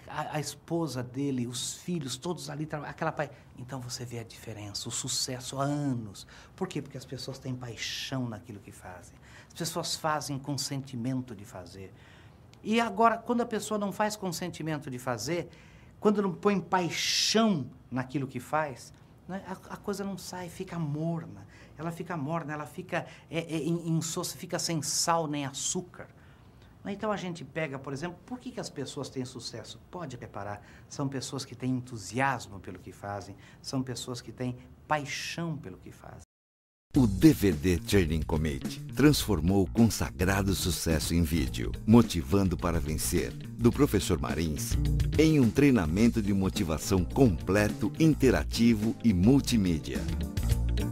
[SPEAKER 1] A esposa dele, os filhos, todos ali, aquela paixão. Então você vê a diferença, o sucesso há anos. Por quê? Porque as pessoas têm paixão naquilo que fazem. As pessoas fazem com sentimento de fazer. E agora, quando a pessoa não faz com sentimento de fazer, quando não põe paixão naquilo que faz, né, a coisa não sai, fica morna. Ela fica morna, ela fica insossa, fica sem sal nem açúcar. Então a gente pega, por exemplo, por que as pessoas têm sucesso? Pode reparar, são pessoas que têm entusiasmo pelo que fazem, são pessoas que têm paixão pelo que fazem.
[SPEAKER 3] O DVD Training Committee transformou o consagrado sucesso em vídeo, Motivando para Vencer, do professor Marins, em um treinamento de motivação completo, interativo e multimídia.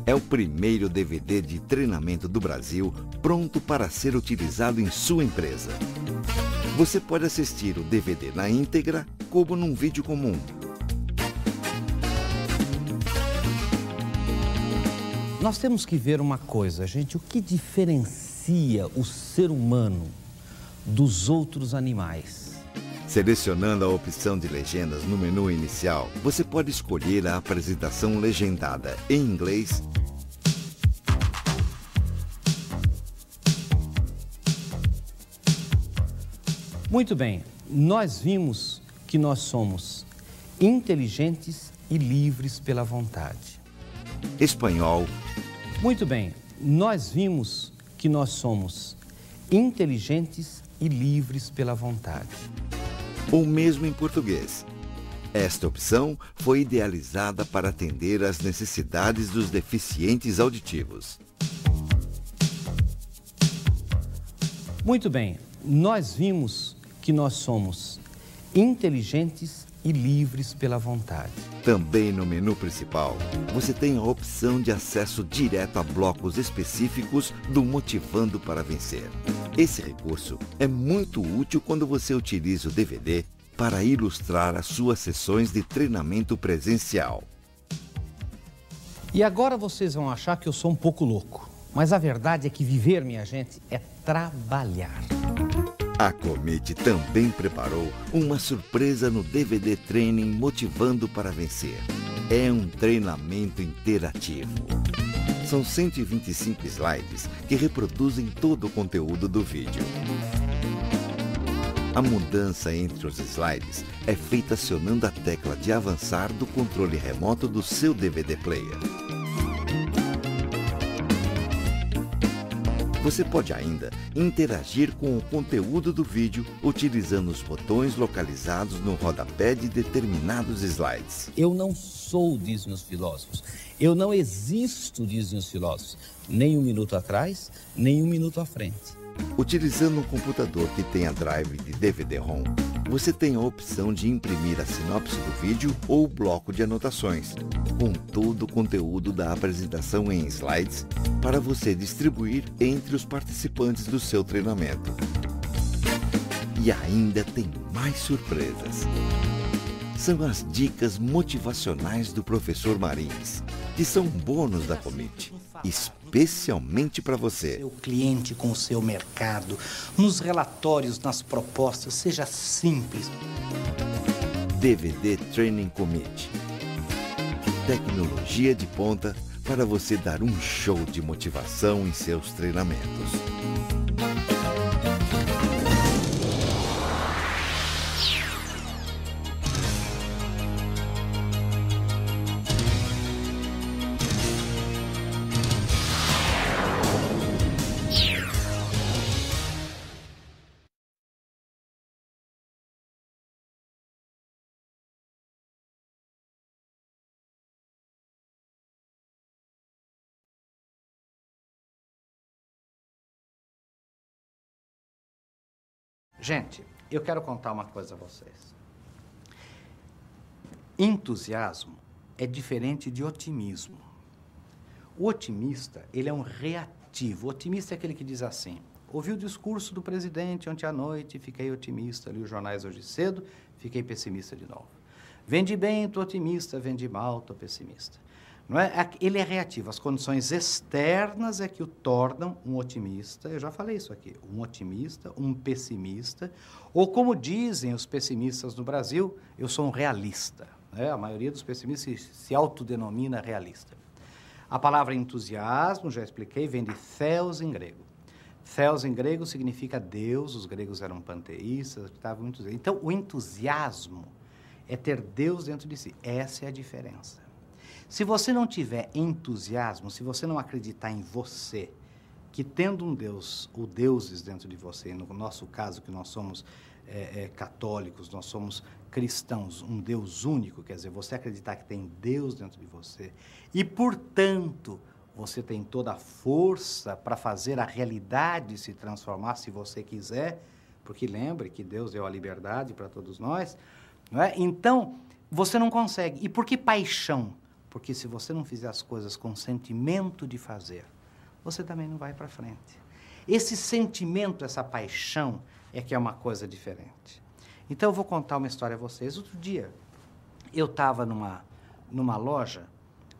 [SPEAKER 3] É o primeiro DVD de treinamento do Brasil pronto para ser utilizado em sua empresa. Você pode assistir o DVD na íntegra como num vídeo comum.
[SPEAKER 4] Nós temos que ver uma coisa, gente, o que diferencia o ser humano dos outros animais?
[SPEAKER 3] Selecionando a opção de legendas no menu inicial, você pode escolher a apresentação legendada em inglês,
[SPEAKER 4] Muito bem, nós vimos que nós somos inteligentes e livres pela vontade.
[SPEAKER 3] espanhol,
[SPEAKER 4] Muito bem, nós vimos que nós somos inteligentes e livres pela vontade.
[SPEAKER 3] ou mesmo em português. Esta opção foi idealizada para atender às necessidades dos deficientes auditivos.
[SPEAKER 4] Muito bem, nós vimos que nós somos inteligentes e livres pela vontade.
[SPEAKER 3] Também no menu principal, você tem a opção de acesso direto a blocos específicos do Motivando para Vencer. Esse recurso é muito útil quando você utiliza o DVD para ilustrar as suas sessões de treinamento presencial.
[SPEAKER 4] E agora vocês vão achar que eu sou um pouco louco, mas a verdade é que viver, minha gente, é trabalhar.
[SPEAKER 3] A Comete também preparou uma surpresa no DVD Training Motivando para Vencer. É um treinamento interativo. São 125 slides que reproduzem todo o conteúdo do vídeo. A mudança entre os slides é feita acionando a tecla de avançar do controle remoto do seu DVD player. Você pode ainda interagir com o conteúdo do vídeo utilizando os botões localizados no rodapé de determinados slides.
[SPEAKER 4] Eu não sou, dizem os filósofos. Eu não existo, dizem os filósofos. Nem um minuto atrás, nem um minuto à frente.
[SPEAKER 3] Utilizando um computador que tenha drive de DVD-ROM, você tem a opção de imprimir a sinopse do vídeo ou o bloco de anotações, com todo o conteúdo da apresentação em slides, para você distribuir entre os participantes do seu treinamento. E ainda tem mais surpresas. São as dicas motivacionais do professor Marins, que são bônus da Comete, especialmente para você.
[SPEAKER 1] Seu cliente com o seu mercado, nos relatórios, nas propostas, seja simples.
[SPEAKER 3] DVD Training Comete. Tecnologia de ponta para você dar um show de motivação em seus treinamentos.
[SPEAKER 1] Gente, eu quero contar uma coisa a vocês. Entusiasmo é diferente de otimismo. O otimista, ele é um reativo. O otimista é aquele que diz assim: ouvi o discurso do presidente ontem à noite, fiquei otimista, li os jornais hoje cedo, fiquei pessimista de novo. Vendi bem, estou otimista, vendi mal, estou pessimista. Não é? Ele é reativo. As condições externas é que o tornam um otimista. Eu já falei isso aqui. Um otimista, um pessimista. Ou como dizem os pessimistas no Brasil, eu sou um realista. Né? A maioria dos pessimistas se autodenomina realista. A palavra entusiasmo, já expliquei, vem de theos em grego. Theos em grego significa Deus. Os gregos eram panteístas. Então, o entusiasmo é ter Deus dentro de si. Essa é a diferença. Se você não tiver entusiasmo, se você não acreditar em você, que tendo um Deus, ou deuses dentro de você, no nosso caso que nós somos católicos, nós somos cristãos, um Deus único, quer dizer, você acreditar que tem Deus dentro de você, e, portanto, você tem toda a força para fazer a realidade se transformar, se você quiser, porque lembre que Deus deu a liberdade para todos nós, não é? Então, você não consegue. E por que paixão? Porque se você não fizer as coisas com sentimento de fazer, você também não vai para frente. Esse sentimento, essa paixão, é que é uma coisa diferente. Então, eu vou contar uma história a vocês. Outro dia, eu estava numa loja,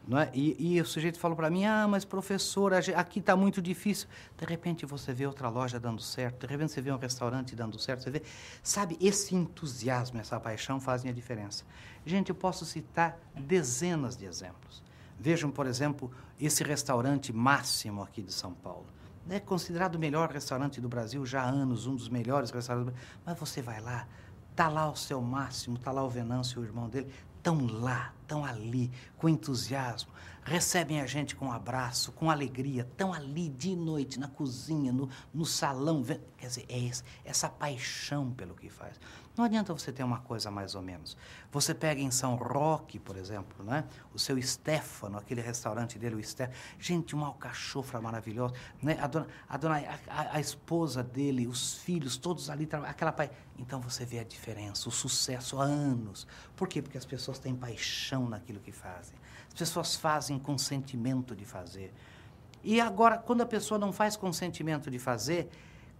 [SPEAKER 1] não é? E o sujeito falou para mim: ah, mas professor, aqui está muito difícil. De repente, você vê outra loja dando certo, de repente você vê um restaurante dando certo, você vê... Sabe, esse entusiasmo, essa paixão fazem a diferença. Gente, eu posso citar dezenas de exemplos. Vejam, por exemplo, esse restaurante Máximo aqui de São Paulo. É considerado o melhor restaurante do Brasil já há anos, um dos melhores restaurantes do Brasil. Mas você vai lá, está lá o seu Máximo, está lá o Venâncio, o irmão dele, estão lá, estão ali, com entusiasmo, recebem a gente com um abraço, com alegria, estão ali de noite, na cozinha, no salão, quer dizer, é essa paixão pelo que faz. Não adianta você ter uma coisa mais ou menos. Você pega em São Roque, por exemplo, né? O seu Stefano, aquele restaurante dele, o Stefano, gente, uma alcachofra maravilhosa, né? A esposa dele, os filhos, todos ali, aquela pai. Então você vê a diferença, o sucesso há anos. Por quê? Porque as pessoas têm paixão naquilo que fazem. As pessoas fazem com sentimento de fazer. E agora, quando a pessoa não faz com sentimento de fazer,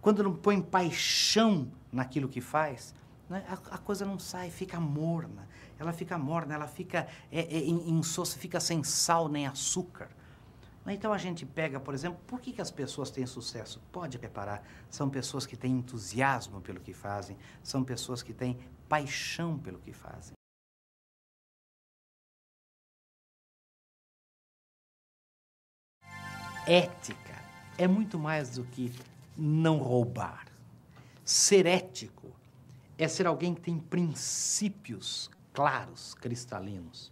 [SPEAKER 1] quando não põe paixão naquilo que faz, né, a coisa não sai, fica morna. Ela fica insossa, fica sem sal nem açúcar. Então a gente pega, por exemplo, por que as pessoas têm sucesso? Pode reparar, são pessoas que têm entusiasmo pelo que fazem, são pessoas que têm paixão pelo que fazem. Ética é muito mais do que não roubar. Ser ético é ser alguém que tem princípios claros, cristalinos,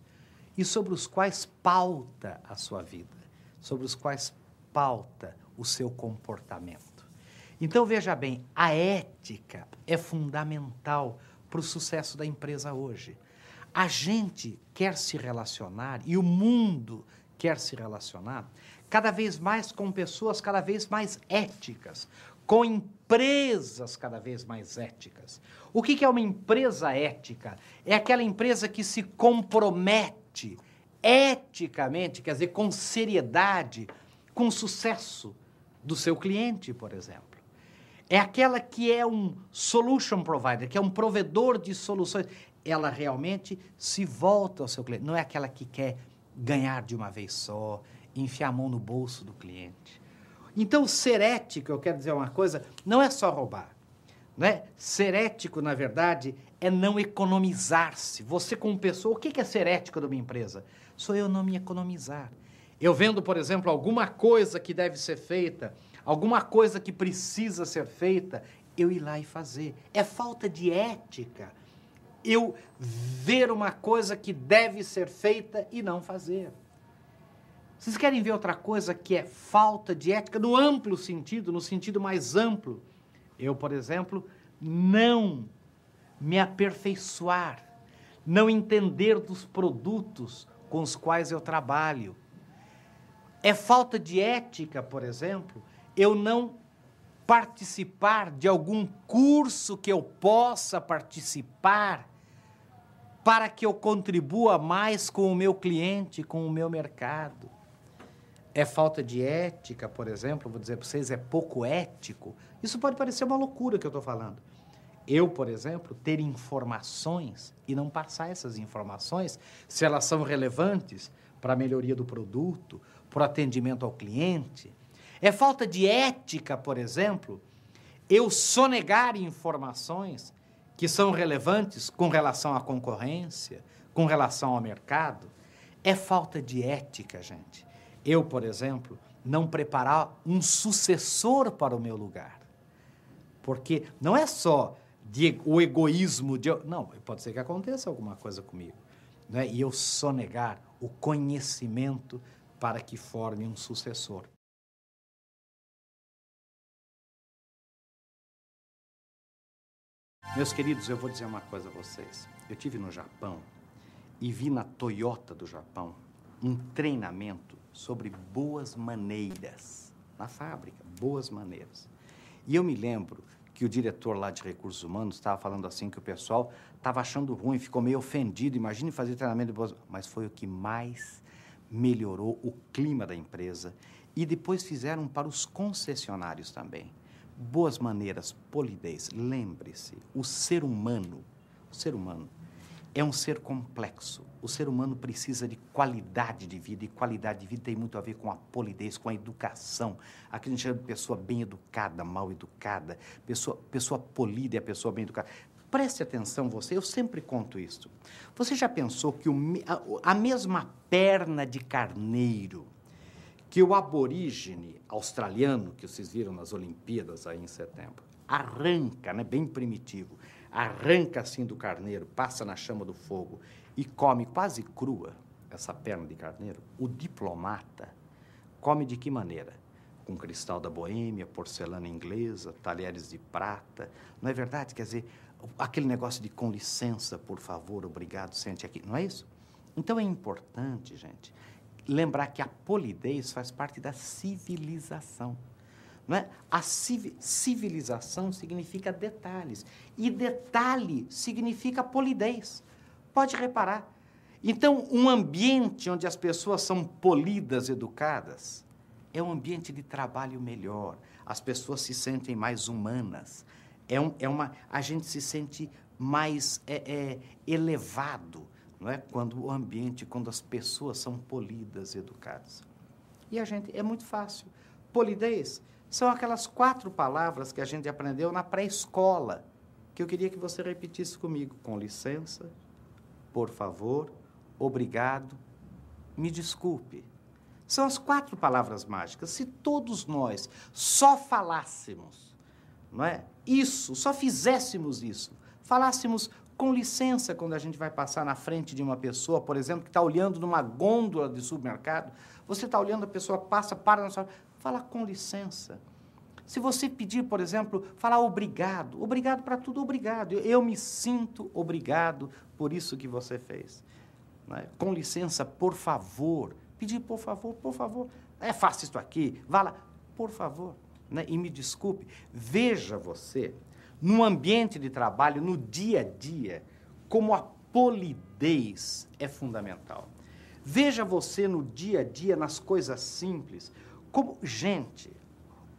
[SPEAKER 1] e sobre os quais pauta a sua vida, sobre os quais pauta o seu comportamento. Então, veja bem, a ética é fundamental para o sucesso da empresa hoje. A gente quer se relacionar, e o mundo quer se relacionar, cada vez mais com pessoas cada vez mais éticas, com empresas cada vez mais éticas. O que é uma empresa ética? É aquela empresa que se compromete eticamente, quer dizer, com seriedade, com o sucesso do seu cliente, por exemplo. É aquela que é um solution provider, que é um provedor de soluções. Ela realmente se volta ao seu cliente. Não é aquela que quer ganhar de uma vez só, enfiar a mão no bolso do cliente. Então, ser ético, eu quero dizer uma coisa, não é só roubar. Né? Ser ético, na verdade, é não economizar-se. Você, como pessoa, o que é ser ético de uma empresa? Sou eu não me economizar. Eu vendo, por exemplo, alguma coisa que deve ser feita, alguma coisa que precisa ser feita, eu ir lá e fazer. É falta de ética eu ver uma coisa que deve ser feita e não fazer. Vocês querem ver outra coisa que é falta de ética no amplo sentido, no sentido mais amplo? Eu, por exemplo, não me aperfeiçoar, não entender dos produtos com os quais eu trabalho. É falta de ética, por exemplo, eu não participar de algum curso que eu possa participar para que eu contribua mais com o meu cliente, com o meu mercado. É falta de ética, por exemplo, vou dizer para vocês, é pouco ético. Isso pode parecer uma loucura que eu estou falando. Eu, por exemplo, ter informações e não passar essas informações, se elas são relevantes para a melhoria do produto, para o atendimento ao cliente. É falta de ética, por exemplo, eu sonegar informações que são relevantes com relação à concorrência, com relação ao mercado. É falta de ética, gente. Eu, por exemplo, não preparar um sucessor para o meu lugar. Porque não é só o egoísmo de... Não, pode ser que aconteça alguma coisa comigo. Né? E eu sonegar o conhecimento para que forme um sucessor. Meus queridos, eu vou dizer uma coisa a vocês. Eu estive no Japão e vi na Toyota do Japão um treinamento sobre boas maneiras, na fábrica, boas maneiras. E eu me lembro que o diretor lá de recursos humanos estava falando assim que o pessoal estava achando ruim, ficou meio ofendido, imagine fazer treinamento de boas... Mas foi o que mais melhorou o clima da empresa. E depois fizeram para os concessionários também. Boas maneiras, polidez, lembre-se, o ser humano é um ser complexo. O ser humano precisa de qualidade de vida, e qualidade de vida tem muito a ver com a polidez, com a educação. Aqui a gente chama de pessoa bem educada, mal educada, pessoa polida é a pessoa bem educada. Preste atenção você, eu sempre conto isso. Você já pensou que a mesma perna de carneiro que o aborígene australiano, que vocês viram nas Olimpíadas aí em setembro, arranca, né, bem primitivo, arranca assim do carneiro, passa na chama do fogo e come quase crua essa perna de carneiro, o diplomata come de que maneira? Com cristal da Boêmia, porcelana inglesa, talheres de prata. Não é verdade? Quer dizer, aquele negócio de com licença, por favor, obrigado, sente aqui. Não é isso? Então é importante, gente, lembrar que a polidez faz parte da civilização. Não é? A civilização significa detalhes. E detalhe significa polidez. Pode reparar. Então, um ambiente onde as pessoas são polidas, educadas, é um ambiente de trabalho melhor. As pessoas se sentem mais humanas. A gente se sente mais elevado, não é? Quando as pessoas são polidas, educadas. E é muito fácil. Polidez são aquelas 4 palavras que a gente aprendeu na pré-escola, que eu queria que você repetisse comigo. Com licença, por favor, obrigado, me desculpe. São as 4 palavras mágicas. Se todos nós só falássemos, não é? Isso, só fizéssemos isso, falássemos com licença quando a gente vai passar na frente de uma pessoa, por exemplo, que está olhando numa gôndola de supermercado, você está olhando, a pessoa passa, para na sua... Fala com licença. Se você pedir, por exemplo, falar obrigado. Obrigado para tudo, obrigado. Eu me sinto obrigado por isso que você fez. Não é? Com licença, por favor. Pedir por favor. É fácil isso aqui. Vá lá, por favor. Né? E me desculpe. Veja você, no ambiente de trabalho, no dia a dia, como a polidez é fundamental. Veja você no dia a dia, nas coisas simples, como, gente,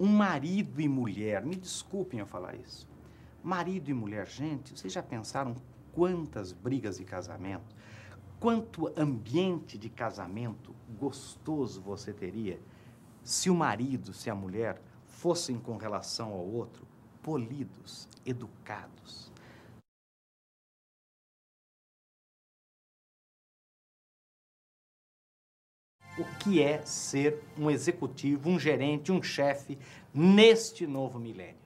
[SPEAKER 1] um marido e mulher, me desculpem eu falar isso, marido e mulher, gente, vocês já pensaram quantas brigas de casamento, quanto ambiente de casamento gostoso você teria se o marido, se a mulher fossem com relação ao outro polidos, educados. O que é ser um executivo, um gerente, um chefe neste novo milênio,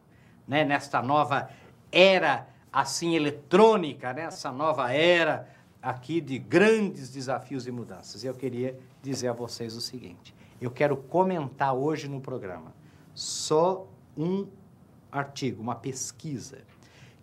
[SPEAKER 1] né? Nesta nova era assim eletrônica, nessa nova era aqui de grandes desafios e mudanças. E eu queria dizer a vocês o seguinte, eu quero comentar hoje no programa só um artigo, uma pesquisa,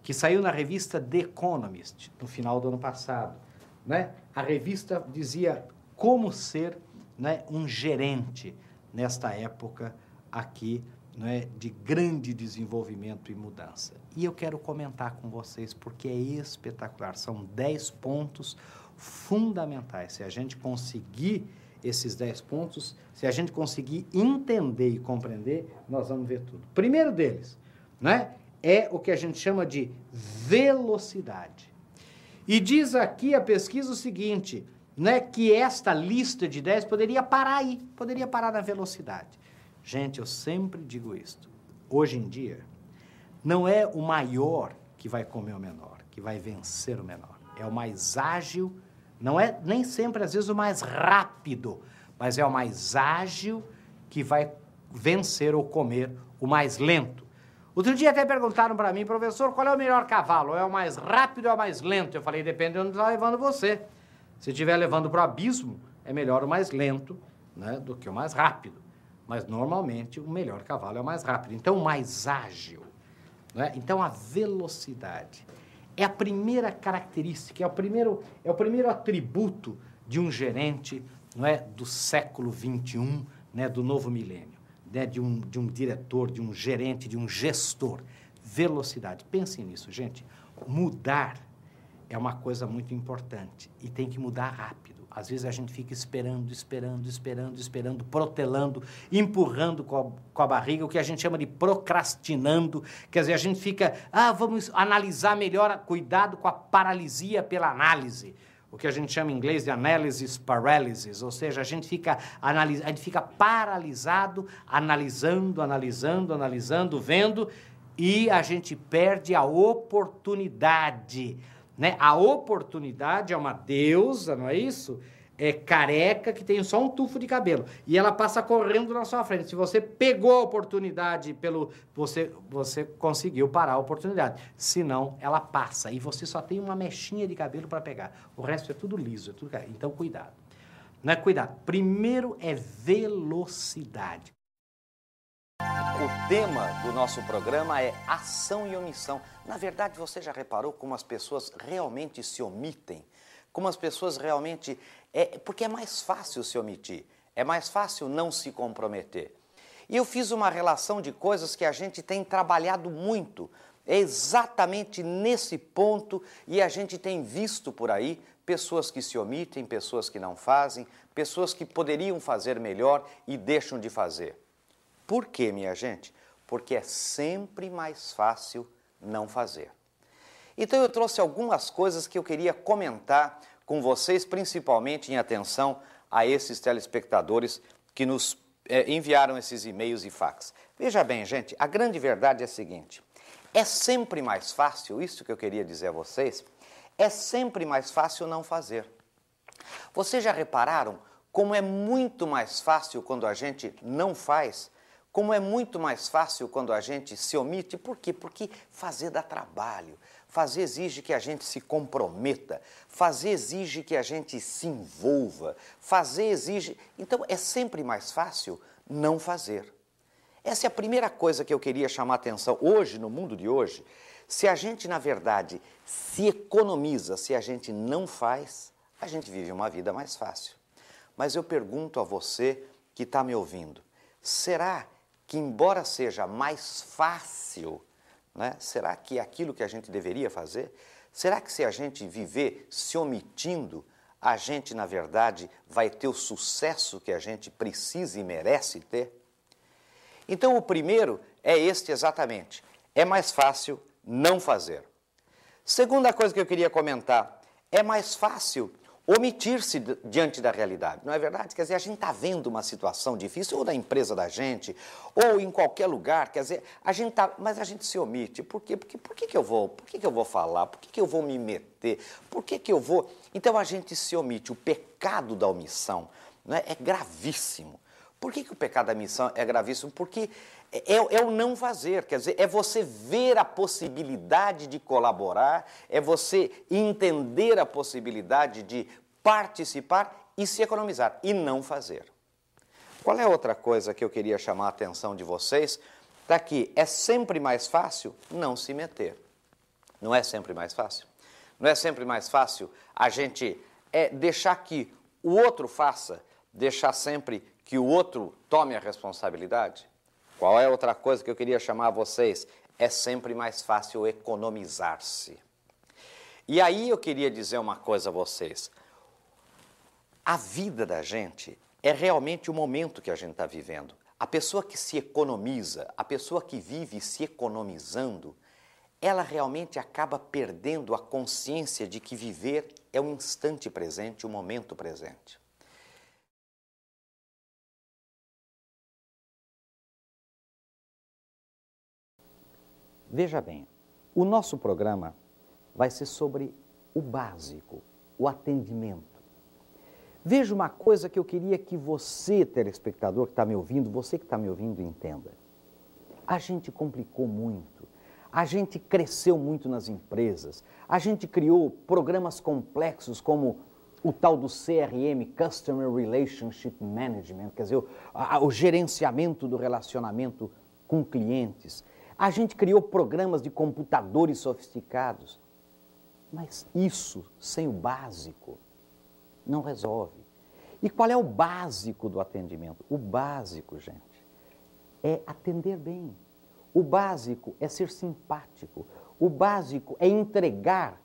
[SPEAKER 1] que saiu na revista The Economist no final do ano passado, né? A revista dizia como ser, né, um gerente nesta época aqui, né, de grande desenvolvimento e mudança. E eu quero comentar com vocês porque é espetacular. São 10 pontos fundamentais. Se a gente conseguir esses 10 pontos, se a gente conseguir entender e compreender, nós vamos ver tudo. O primeiro deles, né, é o que a gente chama de velocidade. E diz aqui a pesquisa o seguinte, né, que esta lista de 10 poderia parar aí, poderia parar na velocidade. Gente, eu sempre digo isto. Hoje em dia, não é o maior que vai comer o menor, que vai vencer o menor. É o mais ágil, não é nem sempre, às vezes, o mais rápido, mas é o mais ágil que vai vencer ou comer o mais lento. Outro dia até perguntaram para mim, professor, qual é o melhor cavalo? É o mais rápido ou é o mais lento? Eu falei, depende de onde está levando você. Se estiver levando para o abismo, é melhor o mais lento, né, do que o mais rápido. Mas, normalmente, o melhor cavalo é o mais rápido. Então, o mais ágil. Né? Então, a velocidade é a primeira característica, é o primeiro atributo de um gerente, não é, do século XXI, né, do novo milênio, né, de um diretor, de um gerente, de um gestor. Velocidade. Pensem nisso, gente. Mudar é uma coisa muito importante e tem que mudar rápido. Às vezes a gente fica esperando, protelando, empurrando com a barriga, o que a gente chama de procrastinando. Quer dizer, a gente fica, vamos analisar melhor, cuidado com a paralisia pela análise. O que a gente chama em inglês de analysis paralysis, ou seja, a gente fica paralisado, analisando, vendo, e a gente perde a oportunidade. Né? A oportunidade é uma deusa, não é isso? careca que tem só um tufo de cabelo. E ela passa correndo na sua frente. Se você pegou a oportunidade, você conseguiu parar a oportunidade. Se não, ela passa. E você só tem uma mechinha de cabelo para pegar. O resto é tudo liso. É tudo... Então, cuidado. Não é cuidado. Primeiro é velocidade.
[SPEAKER 5] O tema do nosso programa é ação e omissão. Na verdade, você já reparou como as pessoas realmente se omitem? Como as pessoas realmente... porque é mais fácil se omitir, é mais fácil não se comprometer. E eu fiz uma relação de coisas que a gente tem trabalhado muito. É exatamente nesse ponto, e a gente tem visto por aí pessoas que se omitem, pessoas que não fazem, pessoas que poderiam fazer melhor e deixam de fazer. Por quê, minha gente? Porque é sempre mais fácil não fazer. Então eu trouxe algumas coisas que eu queria comentar com vocês, principalmente em atenção a esses telespectadores que nos enviaram esses e-mails e fax. Veja bem, gente, a grande verdade é a seguinte: é sempre mais fácil, isso que eu queria dizer a vocês, é sempre mais fácil não fazer. Vocês já repararam como é muito mais fácil quando a gente não faz? Como é muito mais fácil quando a gente se omite? Por quê? Porque fazer dá trabalho, fazer exige que a gente se comprometa, fazer exige que a gente se envolva, fazer exige... Então, é sempre mais fácil não fazer. Essa é a primeira coisa que eu queria chamar a atenção. Hoje, no mundo de hoje, se a gente, na verdade, se economiza, se a gente não faz, a gente vive uma vida mais fácil. Mas eu pergunto a você que está me ouvindo, será que, embora seja mais fácil, né, será que é aquilo que a gente deveria fazer? Será que se a gente viver se omitindo, a gente, na verdade, vai ter o sucesso que a gente precisa e merece ter? Então, o primeiro é este exatamente. É mais fácil não fazer. Segunda coisa que eu queria comentar, é mais fácil omitir-se diante da realidade, não é verdade? Quer dizer, a gente está vendo uma situação difícil, ou da empresa da gente, ou em qualquer lugar, quer dizer, mas a gente se omite. Por quê? Porque por que eu vou falar? Por que eu vou me meter? Por que eu vou... Então a gente se omite. O pecado da omissão, não é gravíssimo. Por que o pecado da omissão é gravíssimo? Porque é o não fazer, quer dizer, é você ver a possibilidade de colaborar, é você entender a possibilidade de participar e se economizar, e não fazer. Qual é outra coisa que eu queria chamar a atenção de vocês? Está aqui, é sempre mais fácil não se meter. Não é sempre mais fácil? Não é sempre mais fácil a gente deixar que o outro faça, deixar sempre que o outro tome a responsabilidade? Qual é outra coisa que eu queria chamar a vocês? É sempre mais fácil economizar-se. E aí eu queria dizer uma coisa a vocês. A vida da gente é realmente o momento que a gente está vivendo. A pessoa que se economiza, a pessoa que vive se economizando, ela realmente acaba perdendo a consciência de que viver é o instante presente, o momento presente.
[SPEAKER 2] Veja bem, o nosso programa vai ser sobre o básico, o atendimento. Veja uma coisa que eu queria que você, telespectador que está me ouvindo, você que está me ouvindo, entenda. A gente complicou muito, a gente cresceu muito nas empresas, a gente criou programas complexos como o tal do CRM, Customer Relationship Management, quer dizer, o gerenciamento do relacionamento com clientes. A gente criou programas de computadores sofisticados, mas isso, sem o básico, não resolve. E qual é o básico do atendimento? O básico, gente, é atender bem. O básico é ser simpático. O básico é entregar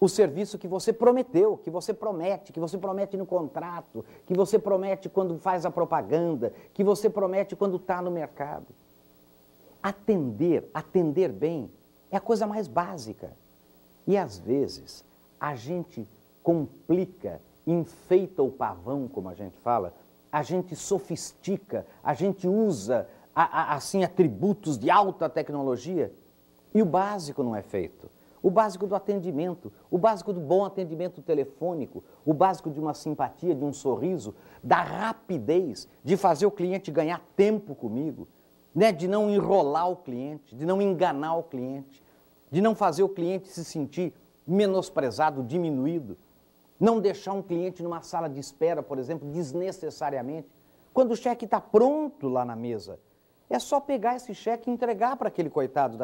[SPEAKER 2] o serviço que você prometeu, que você promete no contrato, que você promete quando faz a propaganda, que você promete quando está no mercado. Atender bem é a coisa mais básica. E às vezes a gente complica, enfeita o pavão, como a gente fala, a gente sofistica, a gente usa assim atributos de alta tecnologia e o básico não é feito. o básico do atendimento, o básico do bom atendimento telefônico, o básico de uma simpatia, de um sorriso, da rapidez, de fazer o cliente ganhar tempo comigo, né? De não enrolar o cliente, de não enganar o cliente, de não fazer o cliente se sentir menosprezado, diminuído, não deixar um cliente numa sala de espera, por exemplo, desnecessariamente. Quando o cheque está pronto lá na mesa, é só pegar esse cheque e entregar para aquele coitado,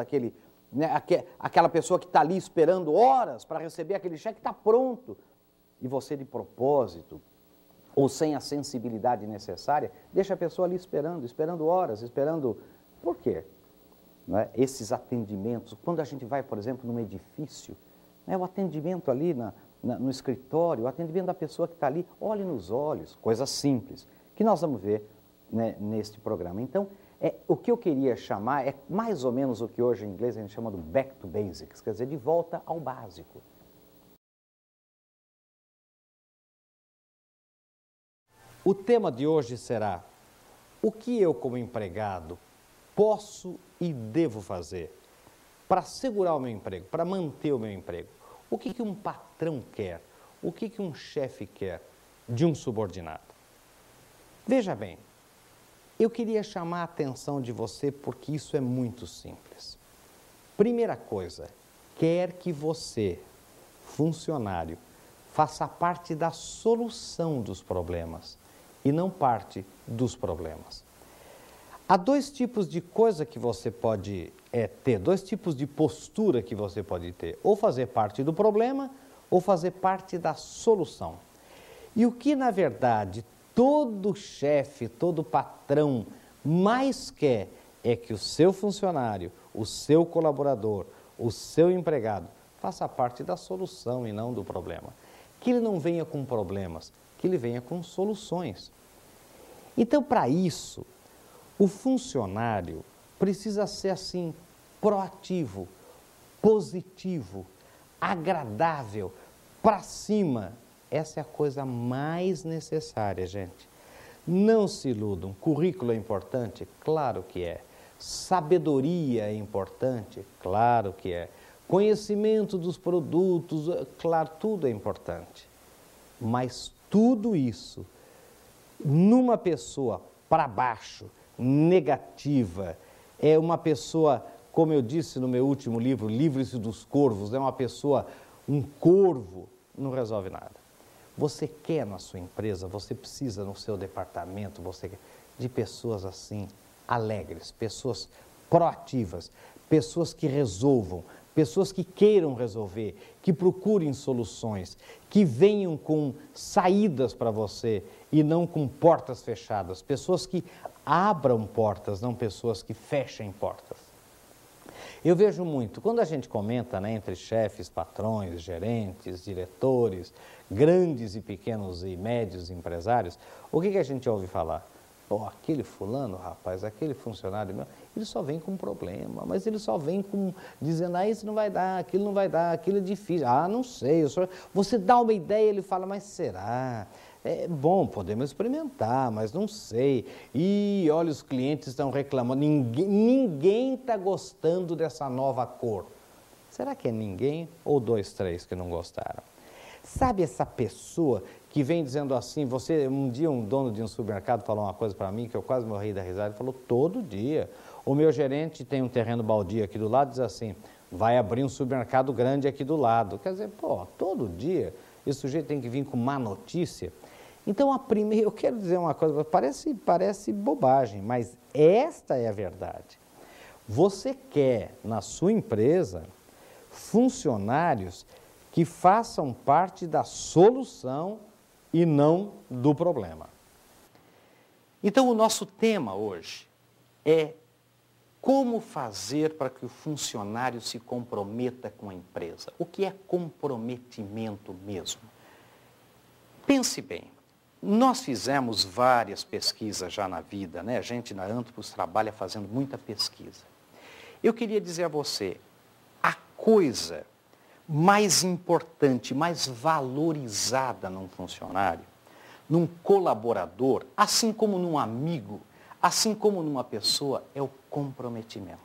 [SPEAKER 2] aquela pessoa que está ali esperando horas para receber aquele cheque, está pronto. E você, de propósito, ou sem a sensibilidade necessária, deixa a pessoa ali esperando horas, esperando... Por quê? Não é? Esses atendimentos, quando a gente vai, por exemplo, num edifício, o atendimento ali no escritório, o atendimento da pessoa que está ali, olhe nos olhos, coisas simples, que nós vamos ver, né, neste programa. Então, o que eu queria chamar é mais ou menos o que hoje em inglês a gente chama do back to basics, quer dizer, de volta ao básico. O tema de hoje será: o que eu, como empregado, posso e devo fazer para segurar o meu emprego, para manter o meu emprego? O que um patrão quer? O que um chefe quer de um subordinado? Veja bem, eu queria chamar a atenção de você porque isso é muito simples. Primeira coisa, quer que você, funcionário, faça parte da solução dos problemas e não parte dos problemas. Há dois tipos de coisa que você pode ter, dois tipos de postura que você pode ter. Ou fazer parte do problema, ou fazer parte da solução. E o que, na verdade, todo chefe, todo patrão mais quer é que o seu funcionário, o seu colaborador, o seu empregado, faça parte da solução e não do problema. Que ele não venha com problemas, que ele venha com soluções. Então, para isso, o funcionário precisa ser assim, proativo, positivo, agradável, para cima. Essa é a coisa mais necessária, gente. Não se iludam. Currículo é importante? Claro que é. Sabedoria é importante? Claro que é. Conhecimento dos produtos? Claro, tudo é importante. Mas tudo isso, numa pessoa para baixo, negativa, é uma pessoa, como eu disse no meu último livro, Livre-se dos Corvos, é uma pessoa, um corvo, não resolve nada. Você quer na sua empresa, você precisa no seu departamento, você quer, de pessoas assim, alegres, pessoas proativas, pessoas que resolvam, pessoas que queiram resolver, que procurem soluções, que venham com saídas para você e não com portas fechadas, pessoas que abram portas, não pessoas que fechem portas. Eu vejo muito, quando a gente comenta, né, entre chefes, patrões, gerentes, diretores, grandes e pequenos e médios empresários, o que a gente ouve falar? Oh, aquele fulano, rapaz, aquele funcionário meu, ele só vem com problema, mas ele só vem dizendo, isso não vai dar, aquilo é difícil, não sei. Você dá uma ideia, ele fala, mas será? É bom, podemos experimentar, mas não sei. E olha, os clientes estão reclamando, ninguém está gostando dessa nova cor. Será que é ninguém ou 2, 3 que não gostaram? Sabe essa pessoa que vem dizendo assim, um dia um dono de um supermercado falou uma coisa para mim que eu quase morri da risada, ele falou, todo dia. O meu gerente tem um terreno baldio aqui do lado, diz assim, vai abrir um supermercado grande aqui do lado. Quer dizer, todo dia esse sujeito tem que vir com má notícia. Então, eu quero dizer uma coisa, parece bobagem, mas esta é a verdade. Você quer, na sua empresa, funcionários que façam parte da solução e não do problema. Então, o nosso tema hoje é como fazer para que o funcionário se comprometa com a empresa. O que é comprometimento mesmo? Pense bem. Nós fizemos várias pesquisas já na vida, né? A gente na Antropos trabalha fazendo muita pesquisa. Eu queria dizer a você, a coisa mais importante, mais valorizada num funcionário, num colaborador, assim como num amigo, assim como numa pessoa, é o comprometimento.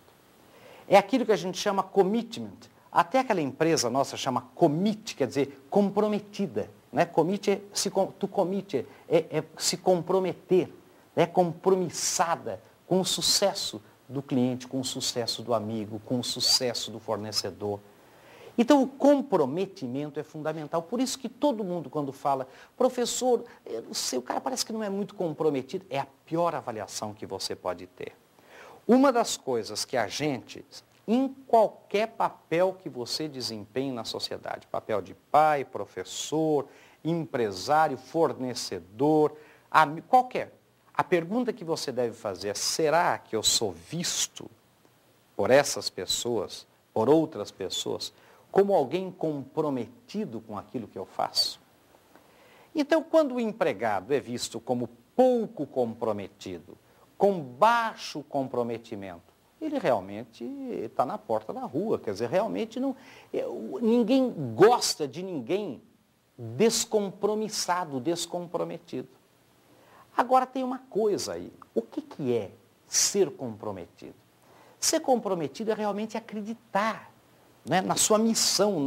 [SPEAKER 2] É aquilo que a gente chama commitment,
[SPEAKER 1] Até aquela empresa nossa chama commit, quer dizer, comprometida. Né? Commit é to commit, é se comprometer, é compromissada com o sucesso do cliente, com o sucesso do amigo, com o sucesso do fornecedor. Então, o comprometimento é fundamental. Por isso que todo mundo, quando fala, professor, o cara parece que não é muito comprometido, é a pior avaliação que você pode ter. Uma das coisas que a gente, em qualquer papel que você desempenhe na sociedade, papel de pai, professor, empresário, fornecedor, qualquer, a pergunta que você deve fazer é: será que eu sou visto por essas pessoas, por outras pessoas, como alguém comprometido com aquilo que eu faço? Então, quando o empregado é visto como pouco comprometido, com baixo comprometimento, ele realmente está na porta da rua. Quer dizer, realmente ninguém gosta de ninguém descompromissado, descomprometido. Agora tem uma coisa aí. O que é ser comprometido? Ser comprometido é realmente acreditar, né, na sua missão,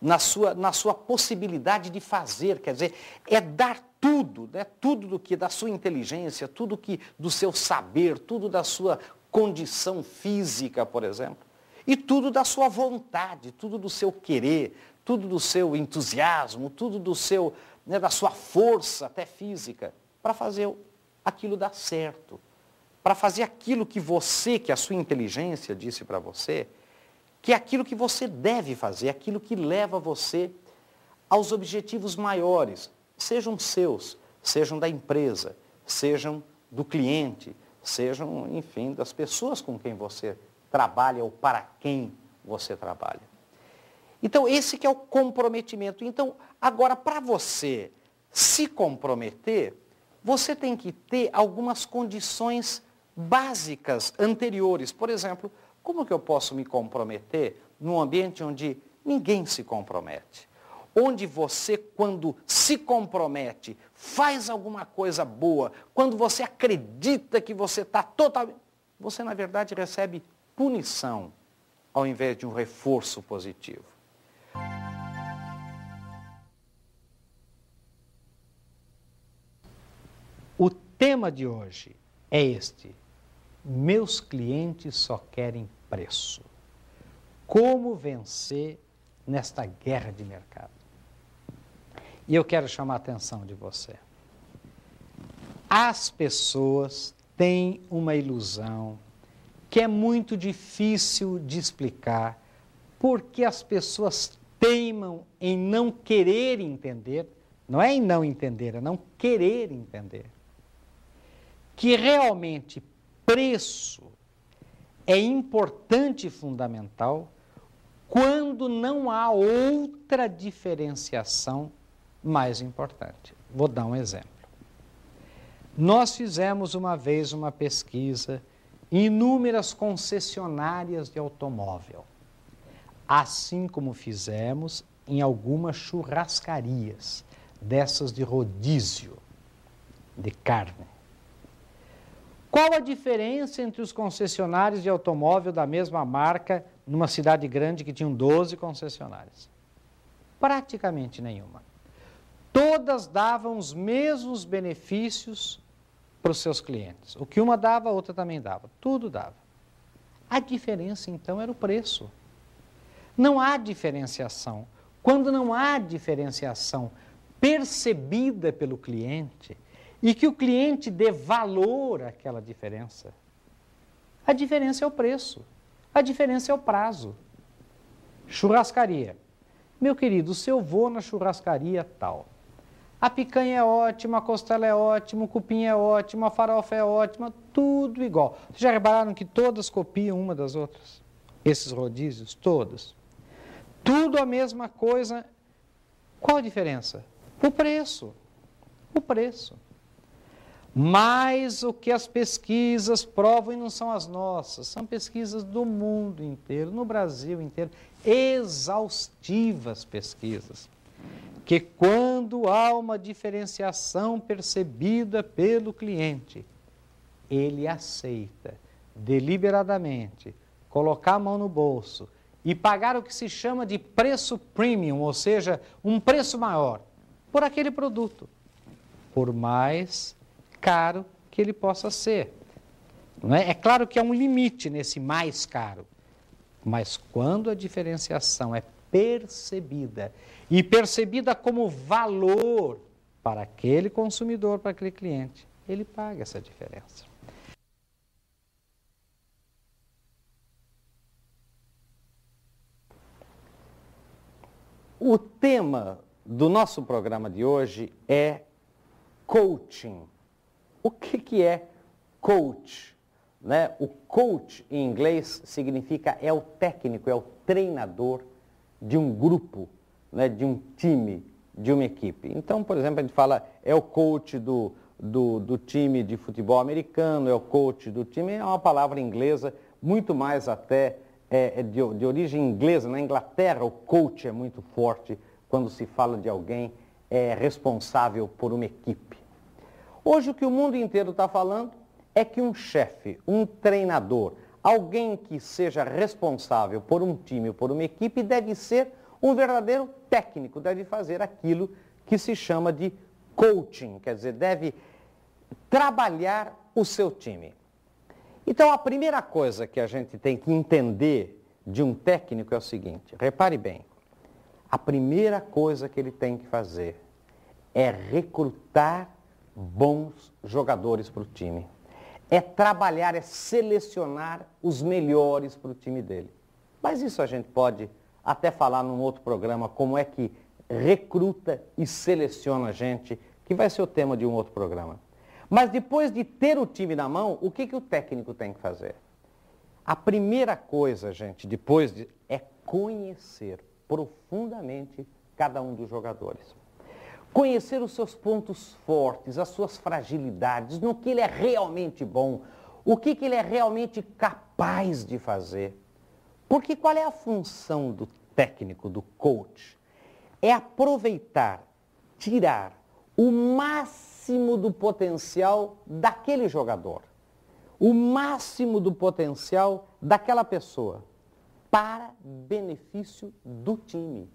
[SPEAKER 1] na sua possibilidade de fazer. Quer dizer, é dar tudo, né, tudo da sua inteligência, tudo do seu saber, tudo da sua condição física, por exemplo, e tudo da sua vontade, tudo do seu querer, tudo do seu entusiasmo, tudo da sua força até física, para fazer aquilo dar certo, para fazer aquilo que a sua inteligência disse para você, que é aquilo que você deve fazer, aquilo que leva você aos objetivos maiores, sejam seus, sejam da empresa, sejam do cliente, sejam, enfim, das pessoas com quem você trabalha ou para quem você trabalha. Então, esse que é o comprometimento. Então, agora, para você se comprometer, você tem que ter algumas condições básicas anteriores. Por exemplo, como que eu posso me comprometer num ambiente onde ninguém se compromete? Onde você, quando se compromete, faz alguma coisa boa, quando você acredita que você está totalmente... Você, na verdade, recebe punição ao invés de um reforço positivo. O tema de hoje é este: meus clientes só querem preço. Como vencer nesta guerra de mercado? E eu quero chamar a atenção de você. As pessoas têm uma ilusão que é muito difícil de explicar, porque as pessoas teimam em não querer entender, não é em não entender, é não querer entender, que realmente preço é importante e fundamental quando não há outra diferenciação mais importante. Vou dar um exemplo. Nós fizemos uma vez uma pesquisa em inúmeras concessionárias de automóvel, assim como fizemos em algumas churrascarias, dessas de rodízio de carne. Qual a diferença entre os concessionários de automóvel da mesma marca numa cidade grande que tinham 12 concessionárias? Praticamente nenhuma. Todas davam os mesmos benefícios para os seus clientes. O que uma dava, a outra também dava. Tudo dava. A diferença, então, era o preço. Não há diferenciação. Quando não há diferenciação percebida pelo cliente e que o cliente dê valor àquela diferença, a diferença é o preço, a diferença é o prazo. Churrascaria. Meu querido, se eu vou na churrascaria tal, a picanha é ótima, a costela é ótima, o cupim é ótimo, a farofa é ótima, tudo igual. Vocês já repararam que todas copiam uma das outras? Esses rodízios, todas. Tudo a mesma coisa. Qual a diferença? O preço. O preço. Mas o que as pesquisas provam, e não são as nossas, são pesquisas do mundo inteiro, no Brasil inteiro, exaustivas pesquisas, que quando há uma diferenciação percebida pelo cliente, ele aceita deliberadamente colocar a mão no bolso e pagar o que se chama de preço premium, ou seja, um preço maior, por aquele produto, por mais caro que ele possa ser. Não é? É claro que há um limite nesse mais caro, mas quando a diferenciação é percebida, e percebida como valor para aquele consumidor, para aquele cliente, ele paga essa diferença.
[SPEAKER 2] O tema do nosso programa de hoje é coaching. O que é coach? Né? O coach, em inglês, significa é o técnico, é o treinador de um grupo, né? De um time, de uma equipe. Então, por exemplo, a gente fala, é o coach do time de futebol americano, é o coach do time, é uma palavra inglesa, muito mais até de origem inglesa. Na Inglaterra, o coach é muito forte quando se fala de alguém responsável por uma equipe. Hoje, o que o mundo inteiro está falando é que um chefe, um treinador, alguém que seja responsável por um time ou por uma equipe deve ser um verdadeiro técnico, deve fazer aquilo que se chama de coaching, quer dizer, deve trabalhar o seu time. Então, a primeira coisa que a gente tem que entender de um técnico é o seguinte, repare bem, a primeira coisa que ele tem que fazer é recrutar bons jogadores para o time. É trabalhar, é selecionar os melhores para o time dele. Mas isso a gente pode até falar num outro programa, como é que recruta e seleciona gente, que vai ser o tema de um outro programa. Mas depois de ter o time na mão, o que o técnico tem que fazer? A primeira coisa, gente, é conhecer profundamente cada um dos jogadores. Conhecer os seus pontos fortes, as suas fragilidades, no que ele é realmente bom, o que ele é realmente capaz de fazer. Porque qual é a função do técnico, do coach? É aproveitar, tirar o máximo do potencial daquele jogador, o máximo do potencial daquela pessoa, para benefício do time.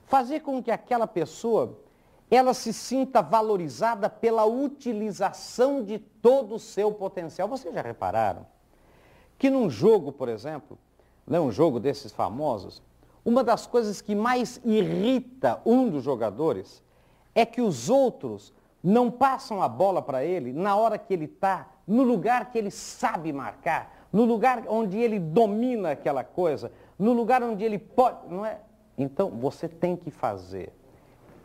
[SPEAKER 2] Fazer com que aquela pessoa ela se sinta valorizada pela utilização de todo o seu potencial. Vocês já repararam que num jogo, por exemplo, né, um jogo desses famosos, uma das coisas que mais irrita um dos jogadores é que os outros não passam a bola para ele na hora que ele está no lugar que ele sabe marcar, no lugar onde ele domina aquela coisa, no lugar onde ele pode, não é? Então, você tem que fazer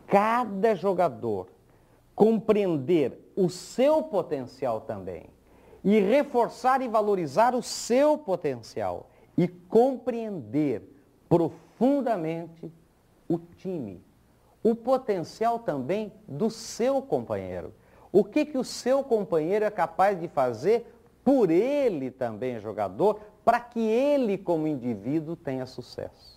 [SPEAKER 2] cada jogador compreender o seu potencial também e reforçar e valorizar o seu potencial e compreender profundamente o time, o potencial também do seu companheiro. O que o seu companheiro é capaz de fazer por ele também, jogador, para que ele, como indivíduo, tenha sucesso.